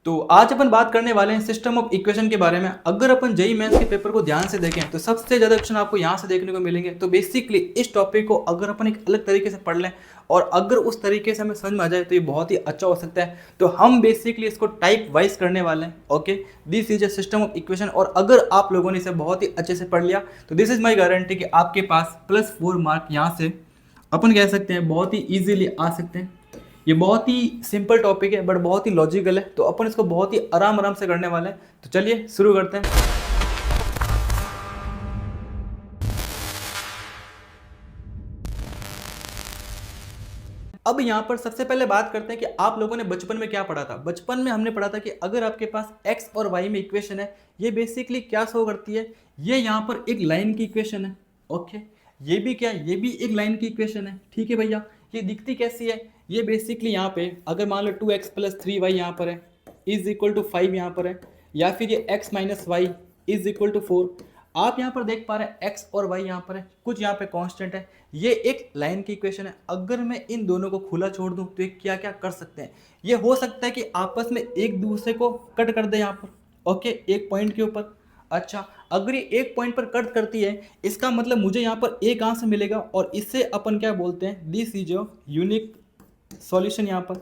तो आज अपन बात करने वाले हैं सिस्टम ऑफ इक्वेशन के बारे में। अगर अपन जेईई मेंस के पेपर को ध्यान से देखें तो सबसे ज़्यादा क्वेश्चन आपको यहाँ से देखने को मिलेंगे। तो बेसिकली इस टॉपिक को अगर अपन एक अलग तरीके से पढ़ लें और अगर उस तरीके से हमें समझ में आ जाए तो ये बहुत ही अच्छा हो सकता है। तो हम बेसिकली इसको टाइप वाइज करने वाले हैं। Okay, this is a system of equation. और अगर आप लोगों ने इसे बहुत ही अच्छे से पढ़ लिया तो दिस इज माई गारंटी कि आपके पास +4 मार्क यहाँ से अपन कह सकते हैं बहुत ही ईजिली आ सकते हैं। ये बहुत ही सिंपल टॉपिक है बट बहुत ही लॉजिकल है, तो अपन इसको बहुत ही आराम आराम से करने वाले हैं। तो चलिए शुरू करते हैं। अब यहाँ पर सबसे पहले बात करते हैं कि आप लोगों ने बचपन में क्या पढ़ा था। बचपन में हमने पढ़ा था कि अगर आपके पास x और y में इक्वेशन है, ये बेसिकली क्या शो करती है, ये यहाँ पर एक लाइन की इक्वेशन है। ओके, ये भी क्या है, ये भी एक लाइन की इक्वेशन है। ठीक है भैया, ये दिखती कैसी है, ये बेसिकली यहाँ पे अगर मान लो 2x + 3y यहाँ पर है इज इक्वल टू 5 यहाँ पर है, या फिर ये x - y is equal to 4। आप यहाँ पर देख पा रहे हैं x और y यहाँ पर है, कुछ यहाँ पे कांस्टेंट है। ये एक लाइन की इक्वेशन है। अगर मैं इन दोनों को खुला छोड़ दूं तो ये क्या क्या कर सकते हैं, ये हो सकता है कि आपस में एक दूसरे को कट कर दे यहाँ पर। ओके, एक पॉइंट के ऊपर। अच्छा, अगर ये एक पॉइंट पर कट करती है इसका मतलब मुझे यहाँ पर एक आंसर मिलेगा और इससे अपन क्या बोलते हैं, this is a unique solution. यहाँ पर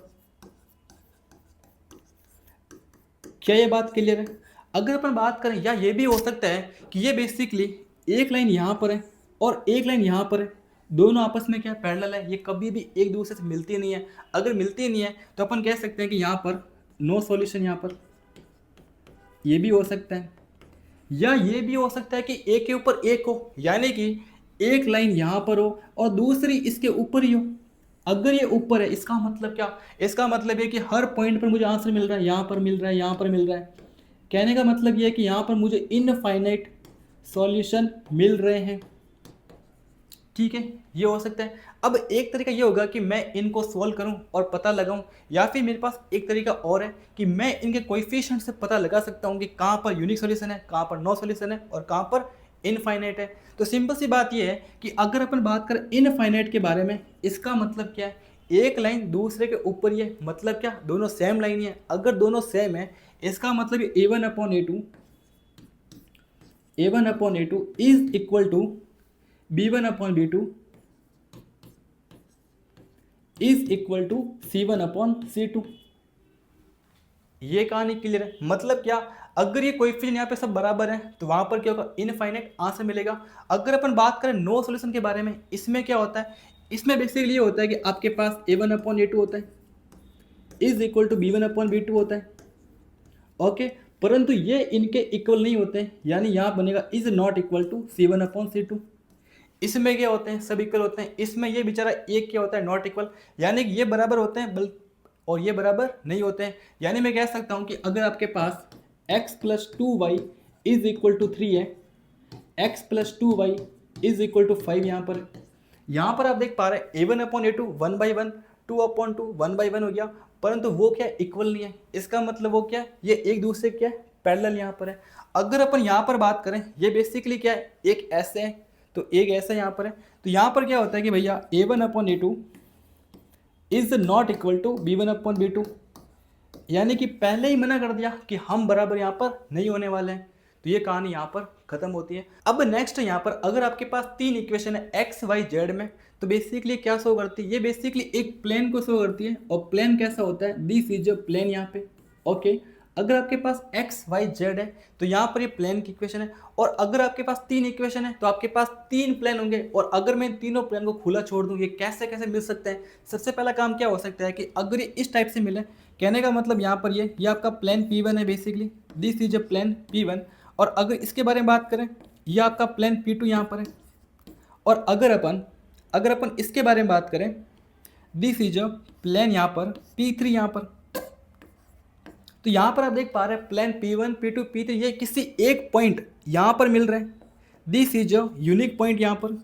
क्या ये बात क्लियर है? अगर अपन बात करें, या ये भी हो सकता है कि ये बेसिकली एक लाइन यहाँ पर है और एक लाइन यहाँ पर है, दोनों आपस में क्या पैरेलल है, ये कभी भी एक दूसरे से मिलती नहीं है। अगर मिलती नहीं है तो अपन कह सकते हैं कि यहाँ पर नो सॉल्यूशन। यहाँ पर ये भी हो सकता है, या ये भी हो सकता है कि एक के ऊपर एक हो, यानी कि एक लाइन यहाँ पर हो और दूसरी इसके ऊपर ही हो। अगर ये ऊपर है इसका मतलब क्या, इसका मतलब ये कि हर पॉइंट पर मुझे आंसर मिल रहा है, यहाँ पर मिल रहा है, यहाँ पर मिल रहा है। कहने का मतलब ये है कि यहाँ पर मुझे इनफाइनाइट सॉल्यूशन मिल रहे हैं। ठीक है, ये हो सकता है। अब एक तरीका ये होगा कि मैं इनको सॉल्व करूं और पता लगाऊं, या फिर मेरे पास एक तरीका और है कि मैं इनके कोएफिशिएंट से पता लगा सकता हूं कि कहाँ पर यूनिक सॉल्यूशन है, कहाँ पर नो सॉल्यूशन है और कहाँ पर इनफाइनाइट है। तो सिंपल सी बात ये है कि अगर अपन बात करें इनफाइनाइट के बारे में, इसका मतलब क्या है, एक लाइन दूसरे के ऊपर ही है, मतलब क्या, दोनों सेम लाइन ही है। अगर दोनों सेम है इसका मतलब ये a1/a2 is equal to b1/b2 is equal to c1/c2। ये कहानी क्लियर है? मतलब क्या, अगर ये कोएफिशिएंट यहाँ पे सब बराबर है तो वहां पर क्या होगा, इनफाइनाइट आंसर मिलेगा। अगर अपन बात करें नो सॉल्यूशन के बारे में, इसमें क्या होता है, इसमें बेसिकली ये होता है कि आपके पास a1/a2 होता है इज इक्वल टू b1/b2 होता है। ओके, परंतु ये इनके इक्वल नहीं होते हैं, यानी यहाँ बनेगा is not equal to c1/c2। इसमें क्या होते हैं, सब इक्वल होते हैं। इसमें ये बेचारा एक क्या होता है, नॉट इक्वल, यानी कि ये बराबर होते हैं और ये बराबर नहीं होते हैं। यानी मैं कह सकता हूँ कि अगर आपके पास x + 2y is equal to 3 है, x + 2y is equal to 5 यहाँ पर आप देख पा रहे हैं a1/a2 1/1, 2/2 1/1 हो गया, परंतु वो क्या इक्वल नहीं है। इसका मतलब वो क्या है, ये एक दूसरे क्या है, पैरेलल यहाँ पर है। अगर अपन यहाँ पर बात करें, ये बेसिकली क्या है, एक ऐसे है तो एक ऐसा यहाँ पर है। तो यहाँ पर क्या होता है कि भैया a1/a2 is not equal to b1/b2, यानी कि पहले ही मना कर दिया कि हम बराबर यहाँ पर नहीं होने वाले हैं। तो ये कहानी यहाँ पर खत्म होती है। अब नेक्स्ट यहाँ पर अगर आपके पास 3 इक्वेशन है x y z में, तो बेसिकली क्या शो करती है, ये बेसिकली एक प्लेन को शो करती है। और प्लेन कैसा होता है, दिस इज अ प्लेन यहाँ पे। ओके, अगर आपके पास x y z है तो यहाँ पर ये प्लेन की इक्वेशन है। और अगर आपके पास 3 इक्वेशन है तो आपके पास 3 प्लेन होंगे। और अगर मैं तीनों प्लेन को खुला छोड़ दूँ, ये कैसे कैसे मिल सकते हैं। सबसे पहला काम क्या हो सकता है कि अगर ये इस टाइप से मिले, कहने का मतलब यहाँ पर ये आपका प्लेन P1 है, basically this is a plane P1। और अगर इसके बारे में बात करें, ये आपका प्लेन P2 यहाँ पर है। और अगर अपन इसके बारे में बात करें, दिस इज अ प्लेन यहाँ पर P3 यहाँ पर। तो यहाँ पर आप देख पा रहे हैं प्लेन P1 P2 P3 ये किसी एक पॉइंट यहाँ पर मिल रहे हैं। This is a unique point यहाँ पर।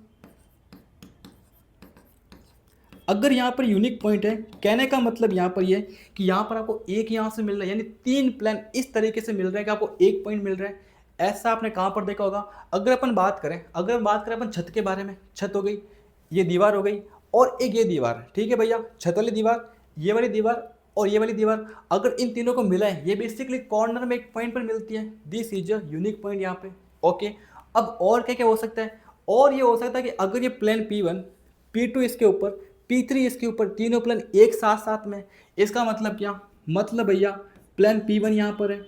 अगर यहाँ पर यूनिक पॉइंट है, कहने का मतलब यहाँ पर ये कि यहाँ पर आपको एक यहाँ से मिल रहा है, यानी 3 प्लेन इस तरीके से मिल रहे हैं कि आपको एक पॉइंट मिल रहा है। ऐसा आपने कहाँ पर देखा होगा? अगर बात करें अपन छत के बारे में, छत हो गई, ये दीवार हो गई और एक ये दीवार, ठीक है भैया, छत वाली दीवार, ये वाली दीवार और ये वाली दीवार, अगर इन तीनों को मिला है, ये बेसिकली कॉर्नर में एक पॉइंट पर मिलती है। This is a unique point यहाँ पे। ओके, अब और क्या क्या हो सकता है, और ये हो सकता है कि अगर ये प्लेन P1 P2 इसके ऊपर P3 इसके ऊपर तीनों प्लेन एक साथ साथ में, इसका मतलब क्या, मतलब भैया प्लेन P1 यहाँ पर है,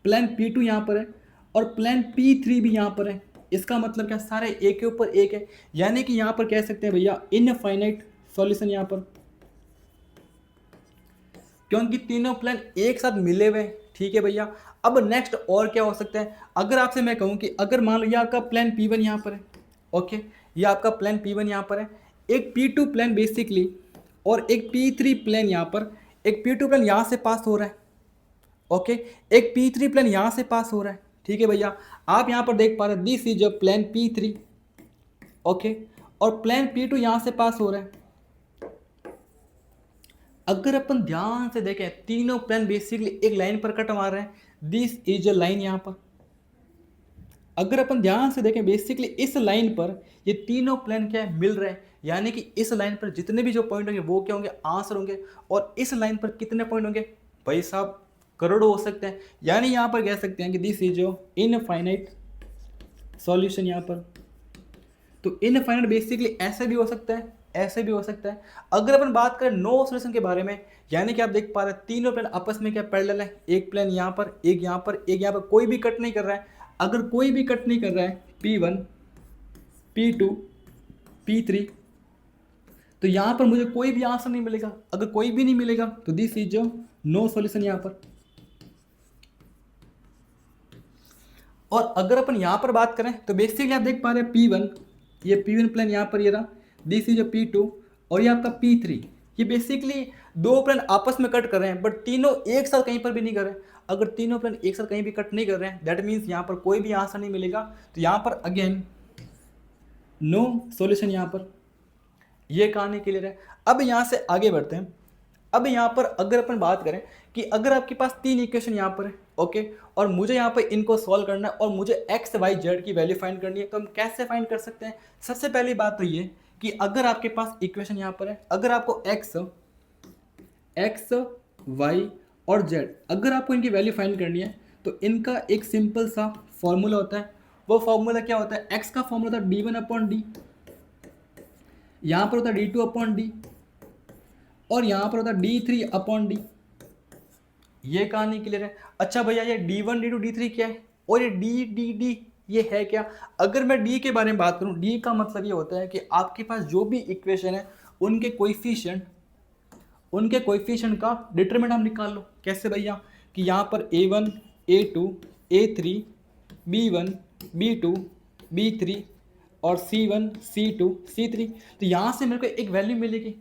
प्लेन P2 यहाँ पर है और प्लेन P3 भी यहाँ पर है। इसका मतलब क्या, सारे एक के ऊपर एक है, यानी कि यहाँ पर कह सकते हैं भैया इनफाइनाइट सॉल्यूशन यहाँ पर, क्योंकि तीनों प्लेन एक साथ मिले हुए हैं। ठीक है भैया, अब नेक्स्ट और क्या हो सकता है, अगर आपसे मैं कहूँ कि अगर मान लो ये आपका प्लेन P1 यहाँ पर है, ओके, ये आपका प्लेन P1 यहाँ पर है, एक P2 प्लेन बेसिकली और एक P3 प्लेन यहाँ पर, एक P2 प्लेन यहाँ से पास हो रहा है, ओके, एक P3 प्लेन यहाँ से पास हो रहा है। ठीक है भैया, आप यहाँ पर देख पा रहे हैं this is a plane P3, okay, और प्लेन P2 यहाँ से पास हो रहा है। अगर अपन ध्यान से देखें, तीनों प्लेन बेसिकली एक लाइन पर कट मार रहे हैं, दिस इज अ लाइन यहाँ पर। अगर अपन ध्यान से देखें बेसिकली इस लाइन पर ये तीनों प्लेन क्या है, मिल रहे हैं, यानी कि इस लाइन पर जितने भी जो पॉइंट होंगे वो क्या होंगे, आंसर होंगे। और इस लाइन पर कितने पॉइंट होंगे भाई साहब, करोड़ों हो सकते हैं। यानी यहाँ पर कह सकते हैं कि दिस इज जो इनफाइनाइट सॉल्यूशन यहाँ पर। तो इनफाइनाइट बेसिकली ऐसे भी हो सकता है, ऐसे भी हो सकता है। अगर अपन बात करें नो सॉल्यूशन के बारे में, यानी कि आप देख पा रहे हैं तीनों प्लेन आपस में क्या पैरेलल है, एक प्लेन यहाँ पर, एक यहाँ पर, एक यहाँ पर, कोई भी कट नहीं कर रहा है। अगर कोई भी कट नहीं कर रहा है P1 P2 P3, तो यहाँ पर मुझे कोई भी आंसर नहीं मिलेगा। अगर कोई भी नहीं मिलेगा तो दिस इज जो नो सॉल्यूशन यहाँ पर। और अगर अपन यहाँ पर बात करें तो बेसिकली आप देख पा रहे हैं P1, ये P1 प्लेन यहाँ पर ये रहा, दिस इज P2 और ये आपका P3। ये बेसिकली दो प्लेन आपस में कट कर रहे हैं, बट तीनों एक साथ कहीं पर भी नहीं कर रहे हैं। अगर तीनों प्लेन एक साथ कहीं भी कट नहीं कर रहे हैं, दैट मीन्स यहाँ पर कोई भी आंसर नहीं मिलेगा। तो यहाँ पर अगेन नो सॉल्यूशन यहाँ पर। ये कहानी क्लियर है। अब यहाँ से आगे बढ़ते हैं। अब यहाँ पर अगर अपन बात करें कि अगर आपके पास तीन इक्वेशन यहाँ पर है, ओके, और मुझे यहाँ पर इनको सॉल्व करना है और मुझे एक्स वाई जेड की वैल्यू फाइंड करनी है, तो हम कैसे फाइंड कर सकते हैं। सबसे पहली बात तो ये कि अगर आपके पास इक्वेशन यहाँ पर है, अगर आपको एक्स वाई और जेड अगर आपको इनकी वैल्यू फाइंड करनी है, तो इनका एक सिंपल सा फॉर्मूला होता है। वो फॉर्मूला क्या होता है, एक्स का फॉर्मूला होता है d1/d, यहाँ पर होता है d2/d और यहाँ पर होता है d3/d। ये कहानी क्लियर है। अच्छा भैया, ये d1 d2 d3 क्या है और ये d ये है क्या। अगर मैं d के बारे में बात करूँ, d का मतलब ये होता है कि आपके पास जो भी इक्वेशन है उनके कोएफिशिएंट का डिटरमिनेंट हम निकाल लो। कैसे भैया, कि यहाँ पर a1 a2 a3 b1 b2 b3 और c1 c2 c3। तो यहाँ से मेरे को एक वैल्यू मिलेगी,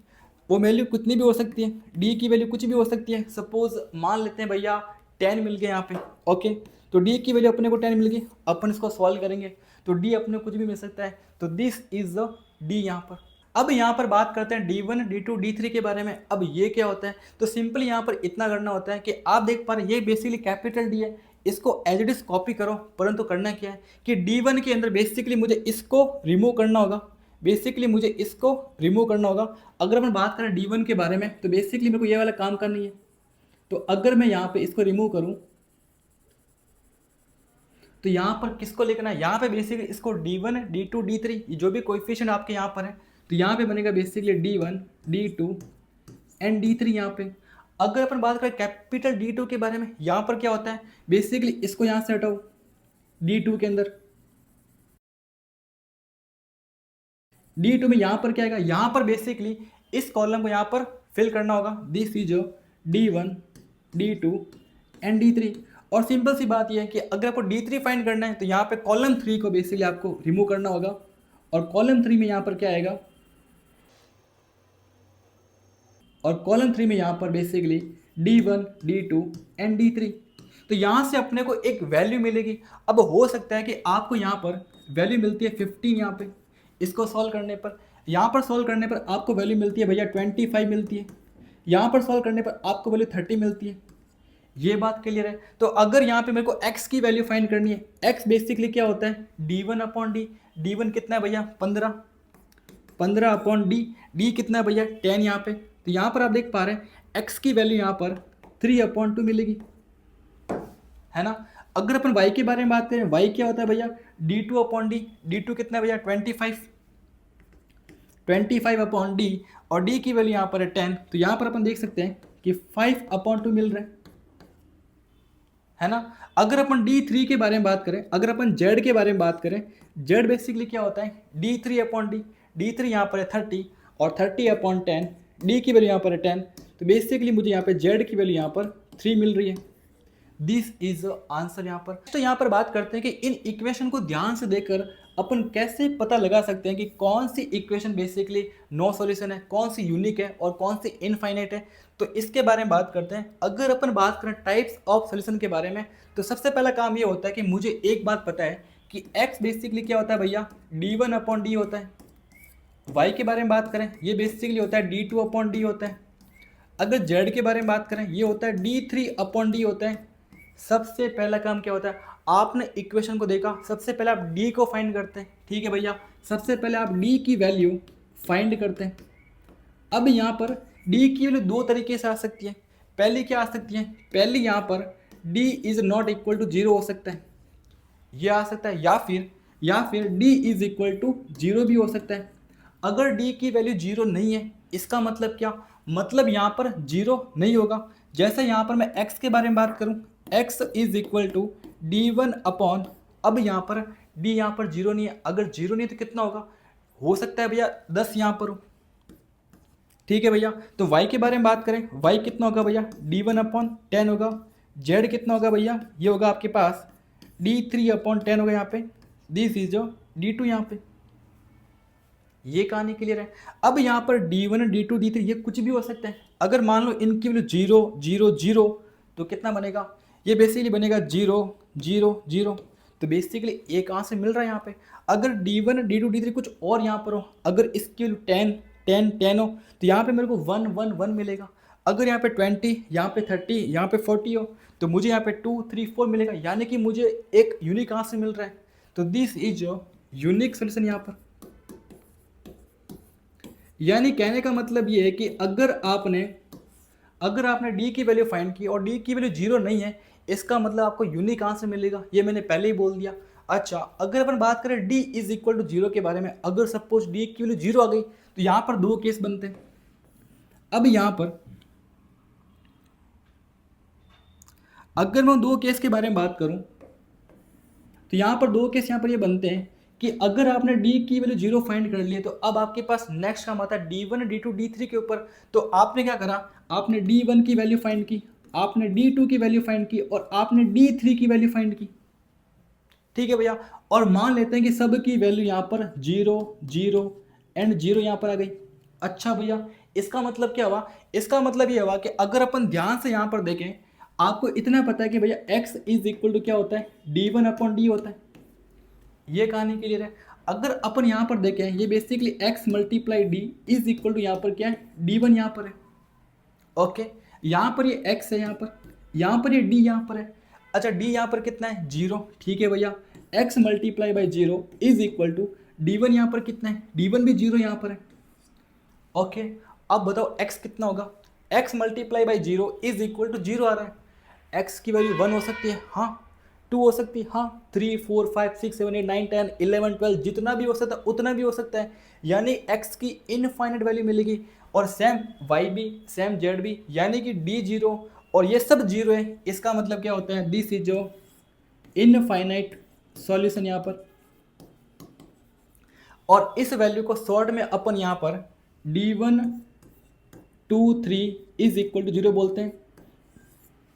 वो वैल्यू कितनी भी हो सकती है, डी की वैल्यू कुछ भी हो सकती है। सपोज मान लेते हैं भैया 10 मिल गया यहाँ पे, ओके, तो डी की वैल्यू अपने को 10 मिल गई। अपन इसको सॉल्व करेंगे तो डी अपने कुछ भी मिल सकता है। तो दिस इज द डी यहाँ पर। अब यहाँ पर बात करते हैं d1 d2 d3 के बारे में। अब ये क्या होता है, तो सिंपल यहाँ पर इतना करना होता है कि आप देख पा रहे हैं ये बेसिकली कैपिटल डी है, इसको एज इट इज कॉपी करो। परंतु करना क्या है कि d1 के अंदर बेसिकली मुझे इसको रिमूव करना होगा, अगर अपन बात करें d1 के बारे में, तो बेसिकली मेरे को ये वाला काम करनी है। तो अगर मैं यहाँ पे इसको रिमूव करूँ तो यहाँ पर किसको लिखना है, यहाँ पे बेसिकली इसको d1 d2 d3 जो भी कोएफिशिएंट आपके यहाँ पर है, तो यहाँ पे बनेगा basically d1 d2 and d3 यहाँ पे। अगर अपन बात करें कैपिटल D2 के बारे में, यहाँ पर क्या होता है, बेसिकली इसको यहाँ से हटाओ D2 के अंदर, D2 में यहाँ पर क्या आएगा, यहाँ पर बेसिकली इस कॉलम को यहाँ पर फिल करना होगा। This is d1 d2 and d3। और सिंपल सी बात यह है कि अगर आपको d3 फाइंड करना है तो यहाँ पे कॉलम 3 को बेसिकली आपको रिमूव करना होगा। और कॉलम 3 में यहाँ पर क्या आएगा, और कॉलम 3 में यहाँ पर basically d1 d2 and d3। तो यहाँ से अपने को एक वैल्यू मिलेगी। अब हो सकता है कि आपको यहाँ पर वैल्यू मिलती है 15 यहाँ पे, इसको सॉल्व करने पर, यहाँ पर सॉल्व करने पर आपको वैल्यू मिलती है भैया 25 मिलती है, यहाँ पर सॉल्व करने पर आपको वैल्यू 30 मिलती है। ये बात क्लियर है। तो अगर यहाँ पे मेरे को x की वैल्यू फाइंड करनी है, x बेसिकली क्या होता है d1/d, d1 कितना है भैया 15/d, d कितना है भैया 10 यहाँ पे। तो यहाँ पर आप देख पा रहे हैं x की वैल्यू यहाँ पर 3/2 मिलेगी, है ना। अगर अपन y के बारे में बात करें, y क्या होता है भैया, d2/d, d2 कितना है भैया 25/d, और d की वैल्यू यहाँ पर है 10, तो यहाँ पर अपन देख सकते हैं कि 5/2 मिल रहा है ना। अगर अपन d3 के बारे में बात करें, अगर अपन z के बारे में बात करें, z बेसिकली क्या होता है d3/d, d3 यहाँ पर है 30 और 30/10, d की वैल्यू यहाँ पर है 10, तो बेसिकली मुझे यहाँ पे z की वैल्यू यहाँ पर 3 मिल रही है। दिस इज आंसर यहाँ पर। तो यहाँ पर बात करते हैं कि इन इक्वेशन को ध्यान से देखकर अपन कैसे पता लगा सकते हैं कि कौन सी इक्वेशन बेसिकली नो सॉल्यूशन है, कौन सी यूनिक है और कौन सी इनफाइनाइट है। तो इसके बारे में बात करते हैं। अगर अपन बात करें टाइप्स ऑफ सॉल्यूशन के बारे में, तो सबसे पहला काम ये होता है कि मुझे एक बात पता है कि x बेसिकली क्या होता है भैया, d1/d होता है। y के बारे में बात करें, ये बेसिकली होता है d2/d होता है। अगर z के बारे में बात करें, ये होता है d3/d होता है। सबसे पहला काम क्या होता है, आपने इक्वेशन को देखा, सबसे पहले आप d को फाइंड करते हैं, ठीक है भैया। सबसे पहले आप d की वैल्यू फाइंड करते हैं। अब यहाँ पर d की वैल्यू दो तरीके से आ सकती है। पहली क्या आ सकती है, पहली यहाँ पर d is not equal to 0 हो सकता है, ये आ सकता है, या फिर d इज इक्वल टू 0 भी हो सकता है। अगर d की वैल्यू 0 नहीं है, इसका मतलब क्या, मतलब यहाँ पर 0 नहीं होगा। जैसे यहाँ पर मैं x के बारे में बात करूँ, x is equal to d1/, अब यहाँ पर d यहाँ पर 0 नहीं है, अगर 0 नहीं है तो कितना होगा, हो सकता है भैया 10 यहाँ पर हो, ठीक है भैया। तो y के बारे में बात करें, y कितना होगा भैया, d1/10 होगा। z कितना होगा भैया, ये होगा आपके पास d3/10 होगा यहाँ पे। दिस इज जो d2 यहाँ पे। ये कहानी क्लियर है। अब यहाँ पर d1, d2, d3 ये कुछ भी हो सकता है। अगर मान लो इनकी वैल्यू 0 0 0, तो कितना बनेगा, ये बेसिकली बनेगा 0 0 0। तो बेसिकली ये कहाँ से मिल रहा है यहाँ पे। अगर d1 d2 d3 कुछ और यहाँ पर हो, अगर इसकी वैल्यू 10 10 10 हो, तो यहाँ पे मेरे को 1 1 1 मिलेगा। अगर यहाँ पे 20, यहाँ पे 30, यहाँ पे 40 हो, तो मुझे यहाँ पे 2 3 4 मिलेगा, यानी कि मुझे एक यूनिक कहाँ से मिल रहा है। तो दिस इज यूनिक सोल्यूशन यहाँ पर। यानी कहने का मतलब ये है कि अगर आपने d की वैल्यू फाइंड की और d की वैल्यू 0 नहीं है, इसका मतलब आपको यूनिक कहाँ से मिलेगा, ये मैंने पहले ही बोल दिया। अच्छा, अगर अपन बात करें d इज इक्वल टू 0 के बारे में, अगर सपोज d की वैल्यू 0 आ गई, तो यहाँ पर दो केस बनते हैं। अब यहाँ पर अगर मैं दो केस के बारे में बात करूँ, तो यहाँ पर दो केस यहाँ पर ये बनते हैं कि अगर आपने d की वैल्यू 0 फाइंड कर ली है, तो अब आपके पास नेक्स्ट काम आता है d1 d2 d3 के ऊपर। तो आपने क्या करा, आपने d1 की वैल्यू फाइंड की, आपने d2 की वैल्यू फाइंड की और आपने d3 की वैल्यू फाइंड की, ठीक है भैया। और मान लेते हैं कि सब की वैल्यू यहाँ पर 0 0 एंड 0 यहाँ पर आ गई। अच्छा भैया, इसका मतलब क्या हुआ, इसका मतलब ये हुआ कि अगर अपन ध्यान से यहाँ पर देखें, आपको इतना पता है कि भैया x इज इक्वल टू क्या होता है, d1/d होता है। ये कहानी क्लियर है। अगर अपन यहाँ पर देखें, ये basically x multiply d is equal to यहाँ पर क्या है, d1 यहाँ पर है। ओके, यहाँ पर ये x है, यहाँ पर ये d यहाँ पर है। अच्छा, d यहाँ पर कितना है, 0, ठीक है भैया। x multiply by 0 is equal to d1 यहाँ पर कितना है, d1 भी 0 यहाँ पर है। ओके, अब बताओ x कितना होगा, x multiply by 0 is equal to 0 आ रहा है। x की वैल्यू 1 हो सकती है, हाँ, 2 हो सकती है, हाँ, 3 4 5 6 7 8 9 10 11 12 जितना भी हो सकता है उतना भी हो सकता है, यानी x की इनफाइनाइट वैल्यू मिलेगी। और सेम y भी, सेम z भी, यानी कि d 0 और ये सब 0 है। इसका मतलब क्या होता है, दिस इज जो इनफाइनाइट सॉल्यूशन यहाँ पर। और इस वैल्यू को शॉर्ट में अपन यहाँ पर d1 2 3 इज इक्वल टू 0 बोलते हैं।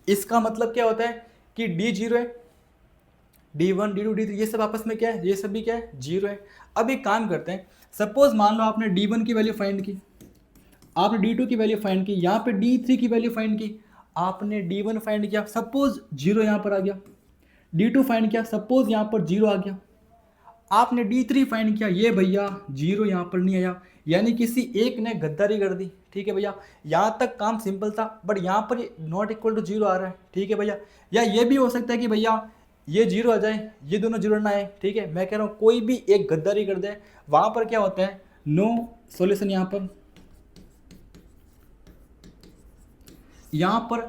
इसका मतलब क्या होता है कि d 0 है, d1 d2 d3 ये सब आपस में क्या है, ये सब भी क्या है, 0 है। अब एक काम करते हैं, सपोज मान लो आपने d1 की वैल्यू फाइंड की, आपने d2 की वैल्यू फाइंड की, यहाँ पे d3 की वैल्यू फाइंड की, आपने d1 फाइंड किया, सपोज 0 यहाँ पर आ गया, d2 फाइंड किया, सपोज यहाँ पर 0 आ गया, आपने d3 फाइंड किया, ये भैया 0 यहाँ पर नहीं आया, यानी किसी एक ने गद्दारी कर दी, ठीक है भैया। यहाँ तक काम सिंपल था, बट यहाँ पर नॉट इक्वल टू 0 आ रहा है, ठीक है भैया। या ये भी हो सकता है कि भैया ये 0 आ जाए, ये दोनों 0 ना आए, ठीक है। मैं कह रहा हूँ कोई भी एक गद्दारी कर दे, वहाँ पर क्या होता है, नो सॉल्यूशन यहाँ पर। यहाँ पर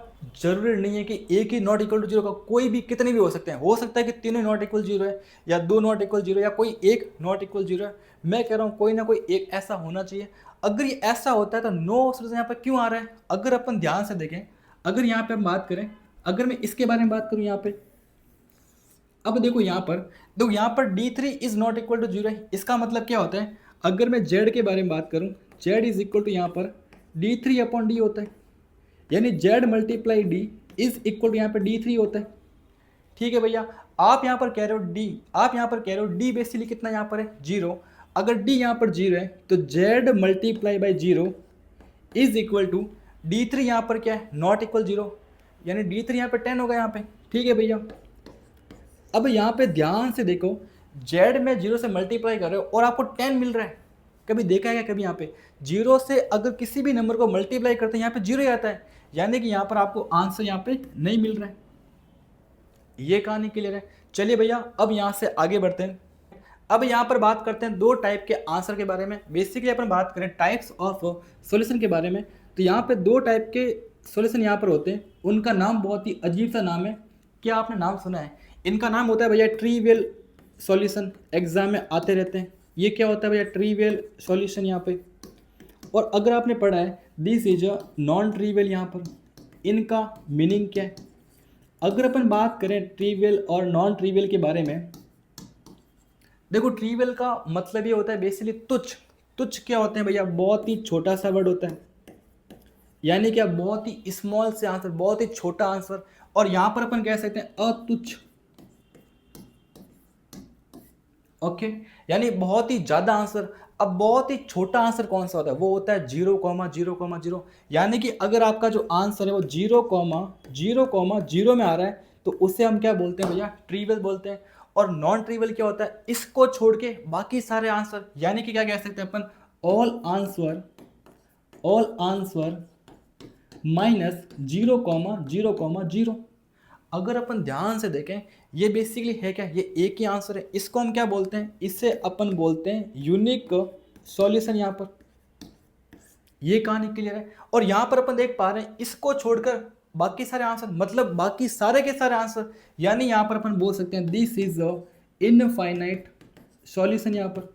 जरूरी नहीं है कि एक ही नॉट इक्वल टू जीरो का, कोई भी कितने भी हो सकते हैं। हो सकता है कि तीनों नॉट इक्वल जीरो है, या दो नॉट इक्वल जीरो, या कोई एक नॉट इक्वल जीरो है। मैं कह रहा हूँ कोई ना कोई एक ऐसा होना चाहिए। अगर ये ऐसा होता है तो नो सोल्यूशन यहाँ पर क्यों आ रहा है? अगर अपन ध्यान से देखें, अगर यहाँ पे हम बात करें, अगर मैं इसके बारे में बात करूँ यहाँ पे, अब देखो यहाँ पर D3 is not equal to zero है। इसका मतलब क्या होता है? अगर मैं Z के बारे में बात करूँ, Z इज इक्वल टू यहाँ पर D3 अपॉन डी होता है, यानी Z multiply D is equal to यहाँ पर D3 होता है। ठीक है भैया, आप यहाँ पर कह रहे हो D, आप यहाँ पर कह रहे हो D बेसिकली कितना यहाँ पर है? जीरो। अगर D यहाँ पर जीरो है तो Z multiply by zero is equal to D3 यहाँ पर क्या है? नॉट इक्वल जीरो, यानी D3 यहाँ पर 10 होगा यहाँ पे। ठीक है भैया, अब यहाँ पे ध्यान से देखो, Z में जीरो से मल्टीप्लाई कर रहे हो और आपको 10 मिल रहा है। कभी देखा है क्या? कभी यहाँ पे जीरो से अगर किसी भी नंबर को मल्टीप्लाई करते हैं यहाँ पे जीरो ही आता है, यानी कि यहाँ पर आपको आंसर यहाँ पे नहीं मिल रहा है। ये कहानी क्लियर है? चलिए भैया, अब यहाँ से आगे बढ़ते हैं। अब यहाँ पर बात करते हैं दो टाइप के आंसर के बारे में। बेसिकली अपन बात करें टाइप्स ऑफ सॉल्यूशन के बारे में, तो यहाँ पे दो टाइप के सॉल्यूशन यहाँ पर होते हैं। उनका नाम बहुत ही अजीब सा नाम है। क्या आपने नाम सुना है? इनका नाम होता है भैया ट्रिवियल सॉल्यूशन, एग्जाम में आते रहते हैं। ये क्या होता है भैया? ट्रिवियल सॉल्यूशन यहाँ पे। और अगर आपने पढ़ा है this is a non trivial, यहाँ पर इनका मीनिंग क्या है? अगर अपन बात करें ट्रिवियल और नॉन ट्रिवियल के बारे में, देखो ट्रिवियल का मतलब ये होता है बेसिकली तुच्छ। तुच्छ क्या होते हैं भैया? बहुत ही छोटा सा वर्ड होता है, यानी क्या? बहुत ही स्मॉल से आंसर, बहुत ही छोटा आंसर। और यहां पर अपन कह सकते हैं अतुच्छ। ओके, यानी बहुत ही ज्यादा आंसर। अब बहुत ही छोटा आंसर कौन सा होता है? वो होता है 0,0,0। यानी कि अगर आपका जो आंसर है वो 0,0,0 में आ रहा है तो उसे हम क्या बोलते हैं भैया? ट्रिवियल बोलते हैं। और नॉन ट्रिवियल क्या होता है? इसको छोड़ के बाकी सारे आंसर, यानी कि क्या कह सकते हैं अपन? All answer minus 0,0,0। अगर अपन ध्यान से देखें, ये बेसिकली है क्या? ये एक ही आंसर है। इसको हम क्या बोलते हैं? इससे अपन बोलते हैं यूनिक सॉल्यूशन। यहाँ पर ये कहानी क्लियर है? और यहाँ पर अपन देख पा रहे हैं इसको छोड़कर बाकी सारे आंसर, मतलब बाकी सारे के सारे आंसर, यानी यहाँ पर अपन बोल सकते हैं this is a infinite solution. यहाँ पर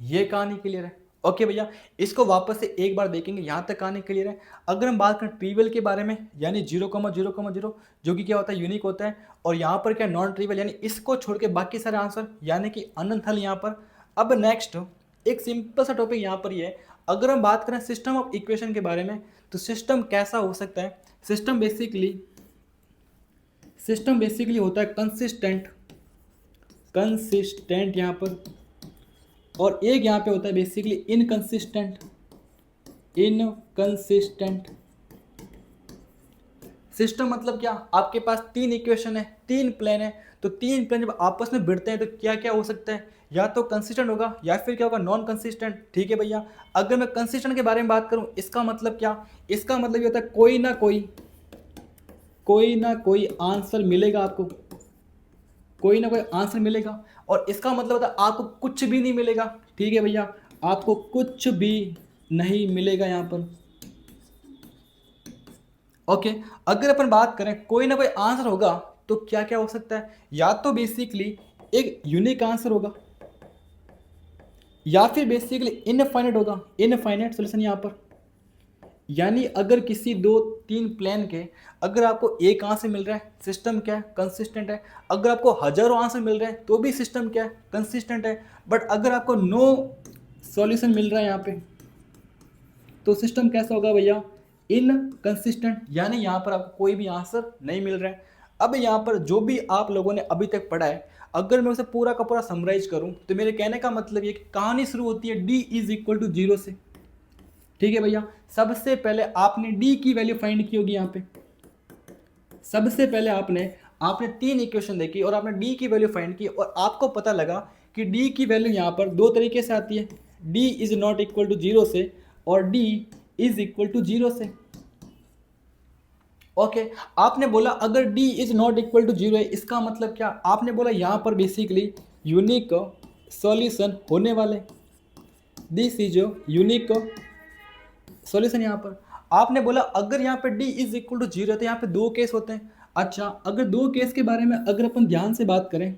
ये कहानी क्लियर है? ओके भैया, इसको वापस से एक बार देखेंगे, यहाँ तक कहानी क्लियर है। अगर हम बात करें ट्रिवियल के बारे में, यानी 0,0,0 जो कि क्या होता है? यूनिक होता है। और यहाँ पर क्या? नॉन ट्रिवियल, यानी इसको छोड़ के बाकी सारे आंसर, यानी कि अनंत हल यहाँ पर। अब नेक्स्ट एक सिंपल सा टॉपिक यहाँ पर ये है। अगर हम बात करें सिस्टम ऑफ इक्वेशन के बारे में, तो सिस्टम कैसा हो सकता है? सिस्टम बेसिकली होता है कंसिस्टेंट यहाँ पर, और एक यहाँ पे होता है बेसिकली इनकंसिस्टेंट। सिस्टम मतलब क्या? आपके पास तीन इक्वेशन है, तीन प्लेन है, तो तीन प्लेन जब आपस में भिड़ते हैं तो क्या क्या हो सकता है? या तो कंसिस्टेंट होगा या फिर क्या होगा? Non consistent. ठीक है भैया, अगर मैं कंसिस्टेंट के बारे में बात करूं, इसका मतलब क्या? इसका मतलब ये होता है कोई ना कोई आंसर मिलेगा आपको, कोई ना कोई आंसर मिलेगा। और इसका मतलब होता है आपको कुछ भी नहीं मिलेगा। ठीक है भैया, आपको कुछ भी नहीं मिलेगा यहाँ पर। ओके, अगर अपन बात करें कोई ना कोई आंसर होगा तो क्या क्या हो सकता है? या तो बेसिकली एक यूनिक आंसर होगा, या फिर बेसिकली इनफाइनाइट होगा, इनफाइनाइट सॉल्यूशन यहाँ पर। यानी अगर किसी दो तीन प्लेन के अगर आपको एक आंसर मिल रहा है, सिस्टम क्या है? कंसिस्टेंट है। अगर आपको हजारों आंसर मिल रहे हैं तो भी सिस्टम क्या है? कंसिस्टेंट है। बट अगर आपको नो सॉल्यूशन मिल रहा है यहाँ पे, तो सिस्टम कैसा होगा भैया? इनकंसिस्टेंट, यानी यहाँ पर आपको कोई भी आंसर नहीं मिल रहा है। अब यहाँ पर जो भी आप लोगों ने अभी तक पढ़ा है, अगर मैं उसे पूरा का पूरा समराइज करूँ तो मेरे कहने का मतलब ये कि कहानी शुरू होती है D इज इक्वल टू 0 से। ठीक है भैया, सबसे पहले आपने D की वैल्यू फाइंड की होगी। यहाँ पे सबसे पहले आपने तीन इक्वेशन देखी और आपने D की वैल्यू फाइंड की, और आपको पता लगा कि D की वैल्यू यहाँ पर दो तरीके से आती है, D is not equal to 0 से और D इज इक्वल टू 0 से। ओके, आपने बोला अगर D is not equal to 0 है, इसका मतलब क्या? आपने बोला यहाँ पर बेसिकली यूनिक सॉल्यूशन होने वाले। This is unique solution. यहाँ पर आपने बोला अगर यहाँ पे d इज इक्वल टू 0 तो यहाँ पे दो केस होते हैं। अच्छा, अगर दो केस के बारे में अगर अपन ध्यान से बात करें,